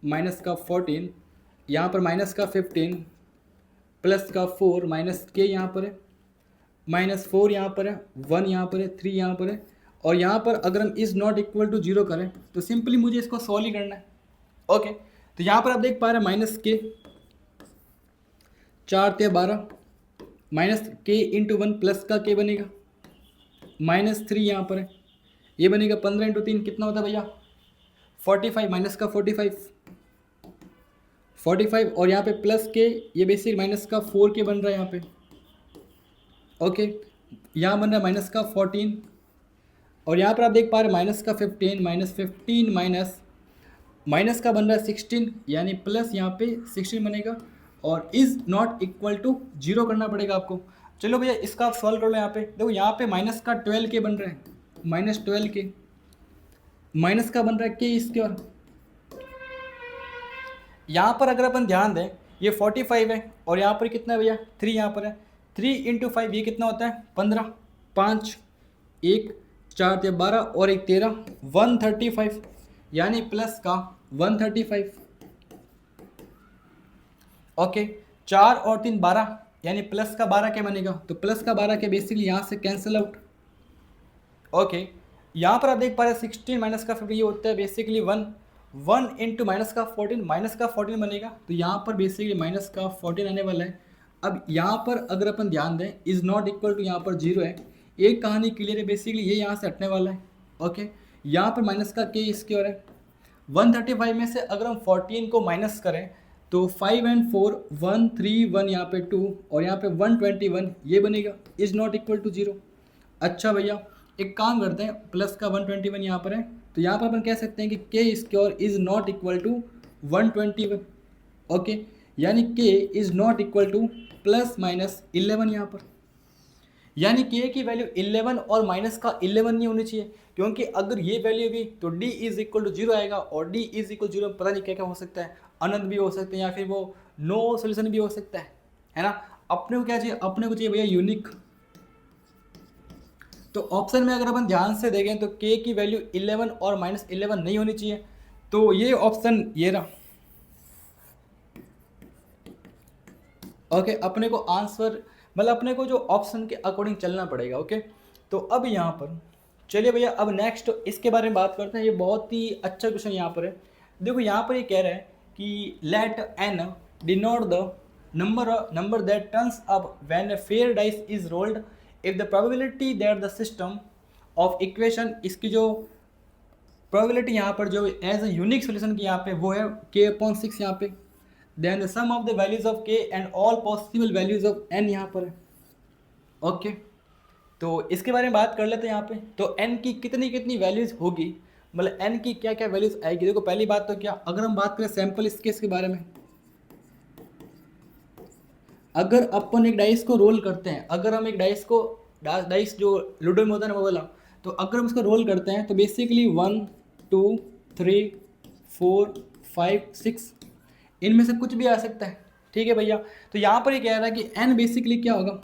माइनस का 14, यहाँ पर माइनस का 15 प्लस का 4 -k यहाँ पर है, -4 यहाँ पर है, 1 यहाँ पर है, 3 यहाँ पर है, और यहाँ पर अगर हम इज़ नॉट इक्वल टू 0 करें तो सिंपली मुझे इसको सॉल्व ही करना है। ओके, तो यहाँ पर आप देख पा रहे हैं -k 4 × 12 -k × 1 प्लस का k बनेगा, -3 यहाँ पर है, ये बनेगा 15 × 3 कितना होता है भैया, 45, माइनस का 45 और यहाँ पे प्लस के, ये बेसिक माइनस का 4k बन रहा है यहाँ पे। ओके, यहाँ बन रहा है माइनस का 14, और यहाँ पर आप देख पा रहे हैं माइनस का 15 माइनस का बन रहा है 16, यानी प्लस यहाँ पे 16 बनेगा, और इज़ नॉट इक्वल टू 0 करना पड़ेगा आपको। चलो भैया इसका आप सॉल्व कर लो। यहाँ पे देखो, यहाँ पे माइनस का 12k बन रहा है, -12k, माइनस का बन रहा है k इसके, और यहाँ पर अगर अपन ध्यान दें ये 45 है, और यहाँ पर कितना है भैया, 3 यहाँ पर है, 3 × 5 ये कितना होता है, 15, 5 1 4 × 12 और 1 13, 135, यानी प्लस का 135। ओके, 4 और 3 12, यानी प्लस का 12 क्या बनेगा, तो प्लस का 12 के बेसिकली यहाँ से कैंसिल आउट। ओके, यहाँ पर आप देख पा रहे हैं 16 माइनस का 50 ये होता है बेसिकली 1 × माइनस का 14 बनेगा, तो यहाँ पर बेसिकली माइनस का 14 आने वाला है। अब यहाँ पर अगर अपन ध्यान दें, इज़ नॉट इक्वल टू यहाँ पर 0 है, एक कहानी क्लियर है, बेसिकली ये यहाँ से हटने वाला है। ओके, यहाँ पर माइनस का k इसके और है, 135 में से अगर हम 14 को माइनस करें तो 5 और 4 131 यहाँ पे 2 और यहाँ पे 121 ये बनेगा, इज़ नॉट इक्वल टू 0। अच्छा भैया एक काम करते हैं, प्लस का 121 यहाँ पर है, तो यहाँ पर अपन कह सकते हैं कि k square is not equal to 121। Okay, यानी k is not equal to ±11 यहाँ पर। यानी कि की वैल्यू 11 और माइनस का 11 नहीं होनी चाहिए, क्योंकि अगर ये वैल्यू हुई तो D is equal to zero आएगा, और डी इज इक्वल जीरो पता नहीं क्या क्या हो सकता है, अनंत भी हो सकते हैं या फिर वो नो सोल्यूशन भी हो सकता है ना। अपने को क्या चाहिए, अपने को चाहिए भैया यूनिक। तो ऑप्शन में अगर अपन ध्यान से देखें तो के की वैल्यू 11 और माइनस 11 नहीं होनी चाहिए, तो ये ऑप्शन ये रहा। ओके, अपने को आंसर मतलब अपने को जो ऑप्शन के अकॉर्डिंग चलना पड़ेगा। ओके, तो अब यहाँ पर चलिए भैया, अब नेक्स्ट इसके बारे में बात करते हैं। ये बहुत ही अच्छा क्वेश्चन यहाँ पर है। देखो यहाँ पर ये कह रहा है कि let n denote the number that turns up when a fair dice is rolled if the probability that the system of equation, इसकी जो प्रोबेबिलिटी यहाँ पर जो एज अ यूनिक सोल्यूशन की यहाँ पे वो है k/6 यहाँ पे, then the sum of the values of k and all possible values of n यहाँ पर है। ओके, तो इसके बारे में बात कर लेते हैं यहाँ पे। तो n की कितनी कितनी वैल्यूज होगी, मतलब n की क्या क्या वैल्यूज आएगी। देखो पहली बात तो क्या, अगर हम बात करें सैम्पल केस के बारे में, अगर अपन एक डाइस को रोल करते हैं, अगर हम एक डाइस को डाइस जो लूडो में होता है ना वो वाला, तो अगर हम इसको रोल करते हैं तो बेसिकली 1 2 3 4 5 6 इनमें से कुछ भी आ सकता है। ठीक है भैया, तो यहाँ पर ये कह रहा है कि n बेसिकली क्या होगा,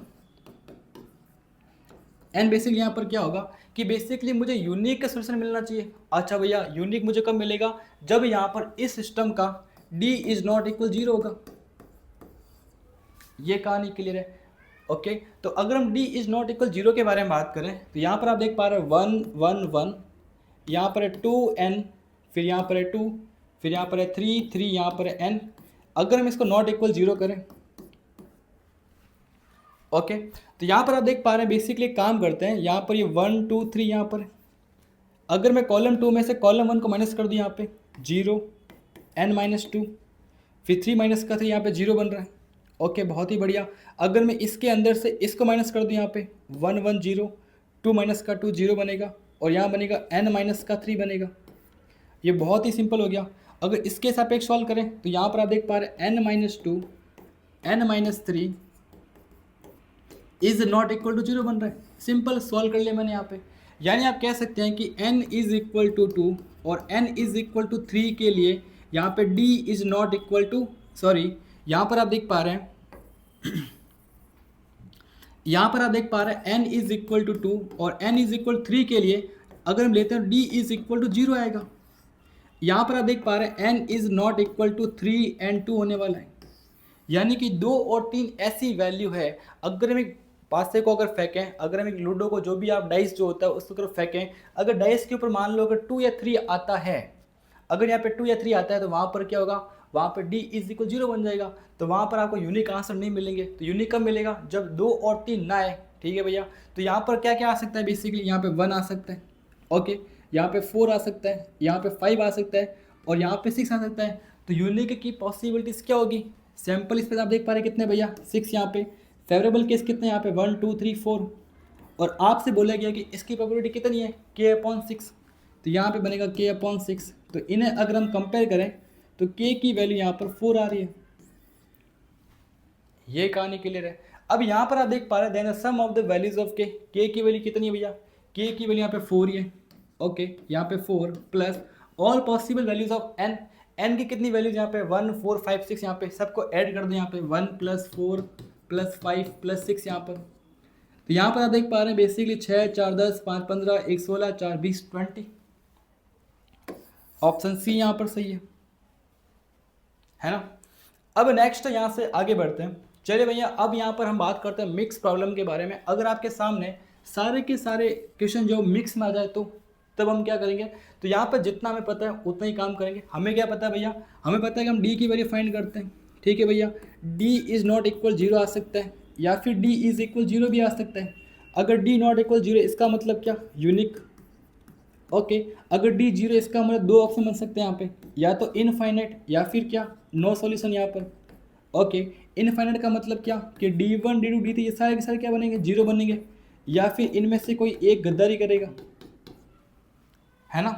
n बेसिकली यहाँ पर क्या होगा कि बेसिकली मुझे यूनिक का सोल्यूशन मिलना चाहिए। अच्छा भैया, यूनिक मुझे कब मिलेगा, जब यहाँ पर इस सिस्टम का d is not equal zero होगा। ये कहानी क्लियर है। ओके, तो अगर हम d is not equal zero के बारे में बात करें तो यहाँ पर आप देख पा रहे हैं 1 1 1, यहाँ पर है 2n, फिर यहाँ पर है 2, फिर यहाँ पर है 3 3, यहाँ पर है n। अगर हम इसको नॉट इक्वल जीरो करें, ओके, तो यहाँ पर आप देख पा रहे हैं बेसिकली काम करते हैं। यहाँ पर ये 1 2 3 यहाँ पर है। अगर मैं कॉलम 2 में से कॉलम 1 को माइनस कर दूँ, यहाँ पे 0 n-2, फिर 3 माइनस का 3 यहाँ पे 0 बन रहा है। ओके, बहुत ही बढ़िया। अगर मैं इसके अंदर से इसको माइनस कर दूँ, यहाँ पे 1 1 0, 2 माइनस का 2 0 बनेगा, और यहाँ बनेगा n-3 बनेगा। ये बहुत ही सिंपल हो गया। अगर इसके सापेक्ष सॉल्व करें तो यहाँ पर आप देख पा रहे हैं n-2 n-3 is not equal to zero बन रहा है। सिंपल सॉल्व कर लिया मैंने यहाँ पे। यानी आप कह सकते हैं कि n इज इक्वल टू 2 और n इज इक्वल टू 3 के लिए यहाँ पे d is not equal to, sorry यहाँ पर आप देख पा रहे हैं यहाँ पर आप देख पा रहे हैं n इज इक्वल टू 2 और n इज इक्वल 3 के लिए अगर हम लेते हैं d इज इक्वल टू 0 आएगा। यहाँ पर आप देख पा रहे हैं n is not equal to 3 and 2 होने वाला है। यानी कि 2 और 3 ऐसी वैल्यू है, अगर हम एक पासे को अगर फेंकें, अगर हम एक लूडो को जो भी आप डाइस जो होता है उसको अगर फेंकें, अगर डाइस के ऊपर मान लो अगर 2 या 3 आता है, अगर यहाँ पे 2 या 3 आता है तो वहाँ पर क्या होगा, वहाँ पर d इज इक्वल 0 बन जाएगा। तो वहाँ पर आपको यूनिक आंसर नहीं मिलेंगे। तो यूनिक कब मिलेगा, जब 2 और 3 ना आए। ठीक है भैया, तो यहाँ पर क्या क्या आ सकता है, बेसिकली यहाँ पे 1 आ सकता है, ओके, यहाँ पे 4 आ सकता है, यहाँ पे 5 आ सकता है, और यहाँ पे 6 आ सकता है। तो यूनिक की पॉसिबिलिटीज़ क्या होगी, सैम्पल इस पर आप देख पा रहे हैं कितने भैया, 6 यहाँ पे, फेवरेबल केस कितने यहाँ पे 1 2 3 4, और आपसे बोला गया कि इसकी प्रोबेबिलिटी कितनी है k/6, तो यहाँ पे बनेगा k/6। तो इन्हें अगर हम कंपेयर करें तो k की वैल्यू यहाँ पर 4 आ रही है। ये कहानी क्लियर है। अब यहाँ पर आप देख पा रहे हैं then sum of the values of k की वैल्यू कितनी है भैया, k की वैल्यू यहाँ पे 4 ही है। ओके, यहाँ पे 4 plus all possible values of n, n की कितनी वैल्यूज यहाँ पे 1 4 5 6, यहाँ पे सबको ऐड कर दें, यहाँ पे 1 + 4 + 5 + 6 यहाँ पर। तो यहाँ पर आप देख पा रहे हैं बेसिकली 6 4 10 5 15 1 16 4 20 20, ऑप्शन सी यहाँ पर सही है ना। अब नेक्स्ट यहाँ से आगे बढ़ते हैं। चलिए भैया, अब यहाँ पर हम बात करते हैं मिक्स प्रॉब्लम के बारे में। अगर आपके सामने सारे के सारे क्वेश्चन जो मिक्स में आ जाए तो तब हम क्या करेंगे, तो यहाँ पर जितना हमें पता है उतना ही काम करेंगे। हमें क्या पता है भैया, हमें पता है कि हम d की वैल्यू फाइंड करते हैं। ठीक है भैया, d इज़ नॉट इक्वल 0 आ सकता है, या फिर d इज़ इक्वल 0 भी आ सकता है। अगर d नॉट इक्वल 0 इसका मतलब क्या, यूनिक। ओके, अगर d 0 इसका मतलब दो ऑप्शन बन सकते हैं यहाँ पे, या तो इनफाइनाइट या फिर क्या नो सॉल्यूशन यहाँ पर। ओके, इनफाइनाइट का मतलब क्या कि d1 d2 d3 ये सारे के सारे क्या बनेंगे, 0 बनेंगे, या फिर इनमें से कोई एक गद्दारी करेगा, है ना।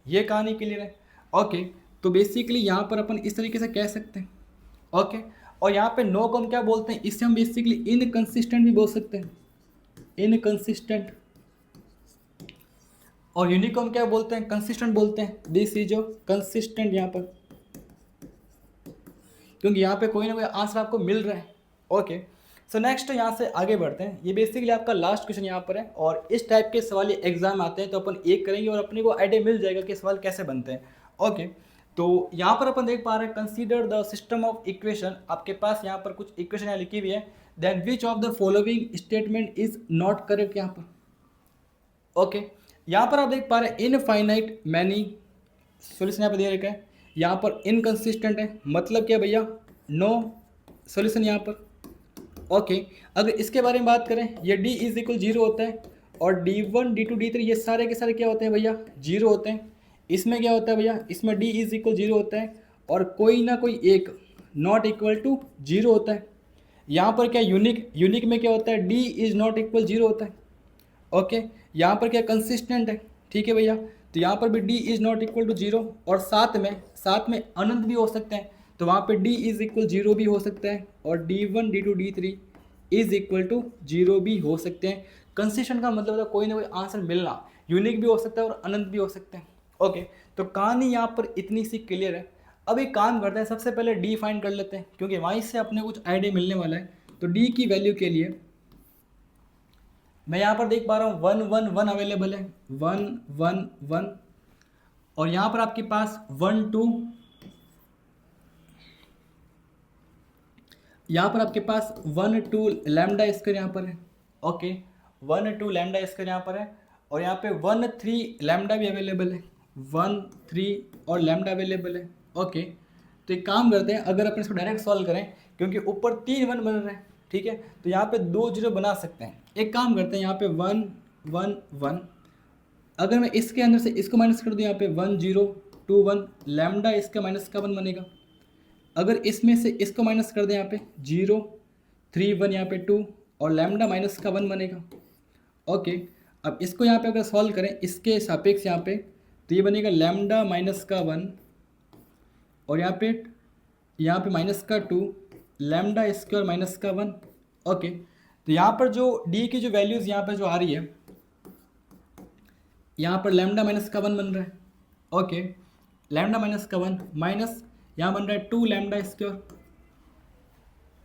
ये कहानी क्लियर है। ओके, तो बेसिकली यहाँ पर अपन इस तरीके से कह सकते हैं। ओके, और यहाँ पे नो को हम क्या बोलते हैं, इससे हम बेसिकली इनकंसिस्टेंट भी बोल सकते हैं, इनकंसिस्टेंट, और यूनिक को हम क्या बोलते हैं, कंसिस्टेंट बोलते हैं। दिस इज जो कंसिस्टेंट यहाँ पर, क्योंकि यहाँ पे कोई ना कोई आंसर आपको मिल रहा है। ओके, सो नेक्स्ट यहाँ से आगे बढ़ते हैं। ये बेसिकली आपका लास्ट क्वेश्चन यहाँ पर है, और इस टाइप के सवाल ये एग्जाम आते हैं तो अपन एक करेंगे और अपने को आइडिया मिल जाएगा कि सवाल कैसे बनते हैं। ओके, तो यहाँ पर अपन देख पा रहे हैं consider the system of equation. आपके पास यहाँ पर कुछ इक्वेशन यहाँ लिखी हुई है, then which of the following statement is not correct यहाँ पर। ओके, यहाँ पर आप देख पा रहे हैं इनफाइनाइट मैनी, सोल्यूशन यहाँ पर दे रखा है। यहाँ पर इनकंसिस्टेंट है, मतलब क्या भैया, नो सोल्यूशन यहाँ पर। ओके, अगर इसके बारे में बात करें, ये d इज इक्वल 0 होता है, और d1 d2 d3 ये सारे के सारे क्या होते हैं भैया, 0 होते हैं। इसमें क्या होता है भैया, इसमें d इज इक्वल 0 होता है, और कोई ना कोई एक नॉट इक्वल टू 0 होता है। यहाँ पर क्या यूनिक में क्या होता है, d इज नॉट इक्वल 0 होता है। ओके, यहाँ पर क्या कंसिस्टेंट है, ठीक है भैया, तो यहाँ पर भी d is not equal to 0, और साथ में अनंत भी हो सकते हैं, तो वहाँ पे d इज इक्वल 0 भी हो सकता है, और d1 d2 d3 is equal to 0 भी हो सकते हैं। कंसिस्टेंट का मतलब है कोई ना कोई आंसर मिलना, यूनिक भी हो सकता है और अनंत भी हो सकते हैं। ओके, तो कहानी यहाँ पर इतनी सी क्लियर है। अब एक काम करते हैं, सबसे पहले डी फाइंड कर लेते हैं, क्योंकि वहीं से अपने कुछ आइडिया मिलने वाला है। तो डी की वैल्यू के लिए मैं यहाँ पर देख पा रहा हूँ 1 1 1 अवेलेबल है, 1 1 1, और यहाँ पर आपके पास 1 2, यहाँ पर आपके पास 1 2 लैम्डा स्क्वायर यहाँ पर है। ओके, 1 2 लैम्डा स्क्वायर यहाँ पर है, और यहाँ पे 1 3 लैम्डा भी अवेलेबल है, 1 3 और लैम्डा अवेलेबल है। ओके, तो एक काम करते हैं, अगर अपन इसको डायरेक्ट सॉल्व करें, क्योंकि ऊपर 3 1 बन रहे हैं, ठीक है, तो यहाँ पे 2 0 बना सकते हैं। एक काम करते हैं, यहाँ पे 1 1 1, अगर मैं इसके अंदर से इसको माइनस कर दूँ, यहाँ पे 1 0 2 1, लैम्डा इसका माइनस का 1 बनेगा। अगर इसमें से इसको माइनस कर दें, यहाँ पे 0 3 1, यहाँ पे 2, और लैम्डा माइनस का 1 बनेगा। ओके, अब इसको यहाँ पे अगर सॉल्व करें इसके सापेक्ष यहाँ पे, तो ये बनेगा लैम्डा माइनस का 1, और यहाँ पे माइनस का 2, लैम्डा स्क्वायर माइनस का 1। ओके, तो यहाँ पर जो डी की जो वैल्यूज़ यहाँ पर जो आ रही है, यहाँ पर लैम्डा माइनस का 1 बन रहा है। ओके, लैम्डा माइनस का 1 माइनस यहाँ बन रहा है 2 लैम्डा स्क्वायर,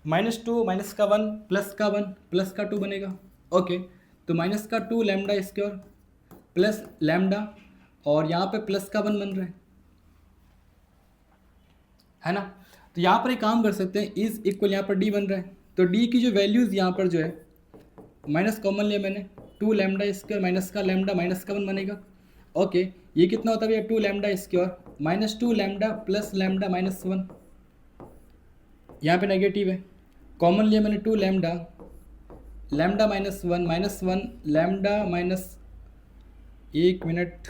-2 माइनस का 1 प्लस का 1 प्लस का 2 बनेगा। ओके, तो माइनस का 2 लैम्डा स्क्वायर प्लस लैम्डा, और यहाँ पे प्लस का 1 बन रहा है ना। तो यहाँ पर एक काम कर सकते हैं, इज इक्वल यहाँ पर डी बन रहा है, तो डी की जो वैल्यूज़ यहाँ पर जो है माइनस कॉमन लिया मैंने, 2 लैम्डा स्क्वायर माइनस का लैम्डा माइनस का 1 बनेगा। ओके, ये कितना होता है भैया, 2 lambda square -2 lambda plus lambda -1, यहाँ पे नेगेटिव है, कॉमन लिया मैंने 2 लैम्डा -1 लैम्डा माइनस, एक मिनट,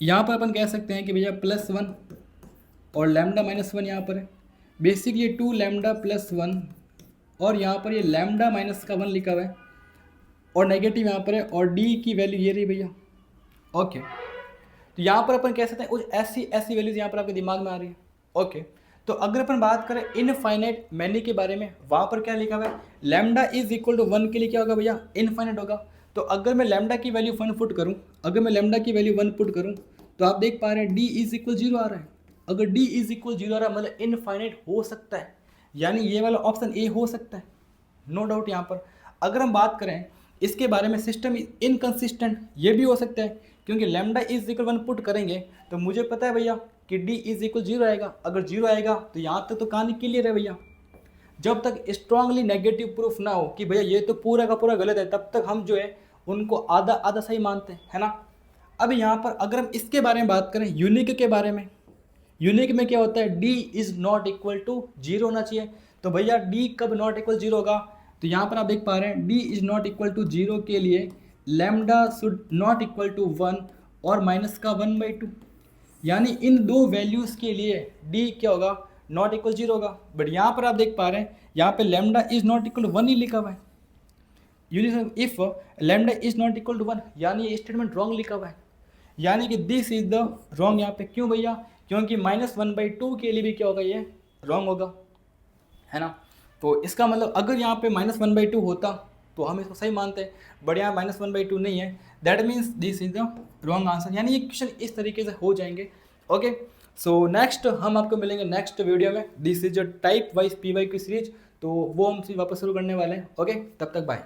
यहाँ पर अपन कह सकते हैं कि भैया +1 और लैम्डा -1 यहाँ पर है। बेसिक ये 2 लैम्डा +1, और यहाँ पर ये लैम्डा माइनस का 1 लिखा हुआ है, और नेगेटिव यहाँ पर है, और डी की वैल्यू ये रही भैया। ओके, तो यहाँ पर अपन कह सकते हैं कुछ ऐसी वैल्यूज यहाँ पर आपके दिमाग में आ रही है। ओके, तो अगर अपन बात करें इनफाइनाइट मैनी के बारे में, वहाँ पर क्या लिखा हुआ है, लैम्डा इज इक्वल टू 1 के लिए क्या होगा भैया, इनफाइनाइट होगा। तो अगर मैं लैम्डा की वैल्यू 1 पुट करूँ, पुट करूँ, तो आप देख पा रहे हैं डी इज इक्वल 0 आ रहा है। अगर डी इज इक्वल 0 आ रहा है मतलब इनफाइनाइट हो सकता है, यानी ये वाला ऑप्शन ए हो सकता है, नो डाउट। यहाँ पर अगर हम बात करें इसके बारे में, सिस्टम इनकंसिस्टेंट, ये भी हो सकता है, क्योंकि लैम्डा इज इक्वल 1 पुट करेंगे तो मुझे पता है भैया कि डी इज इक्वल 0 आएगा। अगर 0 आएगा तो यहाँ तक तो कहानी क्लियर है भैया। जब तक स्ट्रांगली नेगेटिव प्रूफ ना हो कि भैया ये तो पूरा का पूरा गलत है, तब तक हम जो है उनको आधा आधा सही मानते हैं, है ना। अब यहाँ पर अगर हम इसके बारे में बात करें, यूनिक के बारे में, यूनिक में क्या होता है, d is not equal to 0 होना चाहिए। तो भैया डी कब नॉट इक्वल 0 होगा, तो यहाँ पर आप देख पा रहे हैं d is not equal to 0 के लिए lambda should not equal to 1 और माइनस का 1/2, यानी इन दो वैल्यूज़ के लिए डी क्या होगा, नॉट इक्वल 0 होगा। बट यहाँ पर आप देख पा रहे हैं यहाँ पे lambda is not equal to 1 ही लिखा हुआ है। If lambda is not equal to 1, यानी ये स्टेटमेंट रॉन्ग लिखा हुआ है, यानी कि दिस इज द रॉन्ग यहाँ पे। क्यों भैया, क्योंकि -1/2 के लिए भी क्या होगा, ये रॉन्ग होगा, है ना। तो इसका मतलब अगर यहाँ पे -1/2 होता तो हम इसको सही मानते हैं, बट यहाँ -1/2 नहीं है, that means this is the wrong answer. यानी ये क्वेश्चन इस तरीके से हो जाएंगे। ओके, सो नेक्स्ट हम आपको मिलेंगे नेक्स्ट वीडियो में। This is a type wise PYQ series, तो वो हम वापस शुरू करने वाले हैं। ओके, तब तक बाय।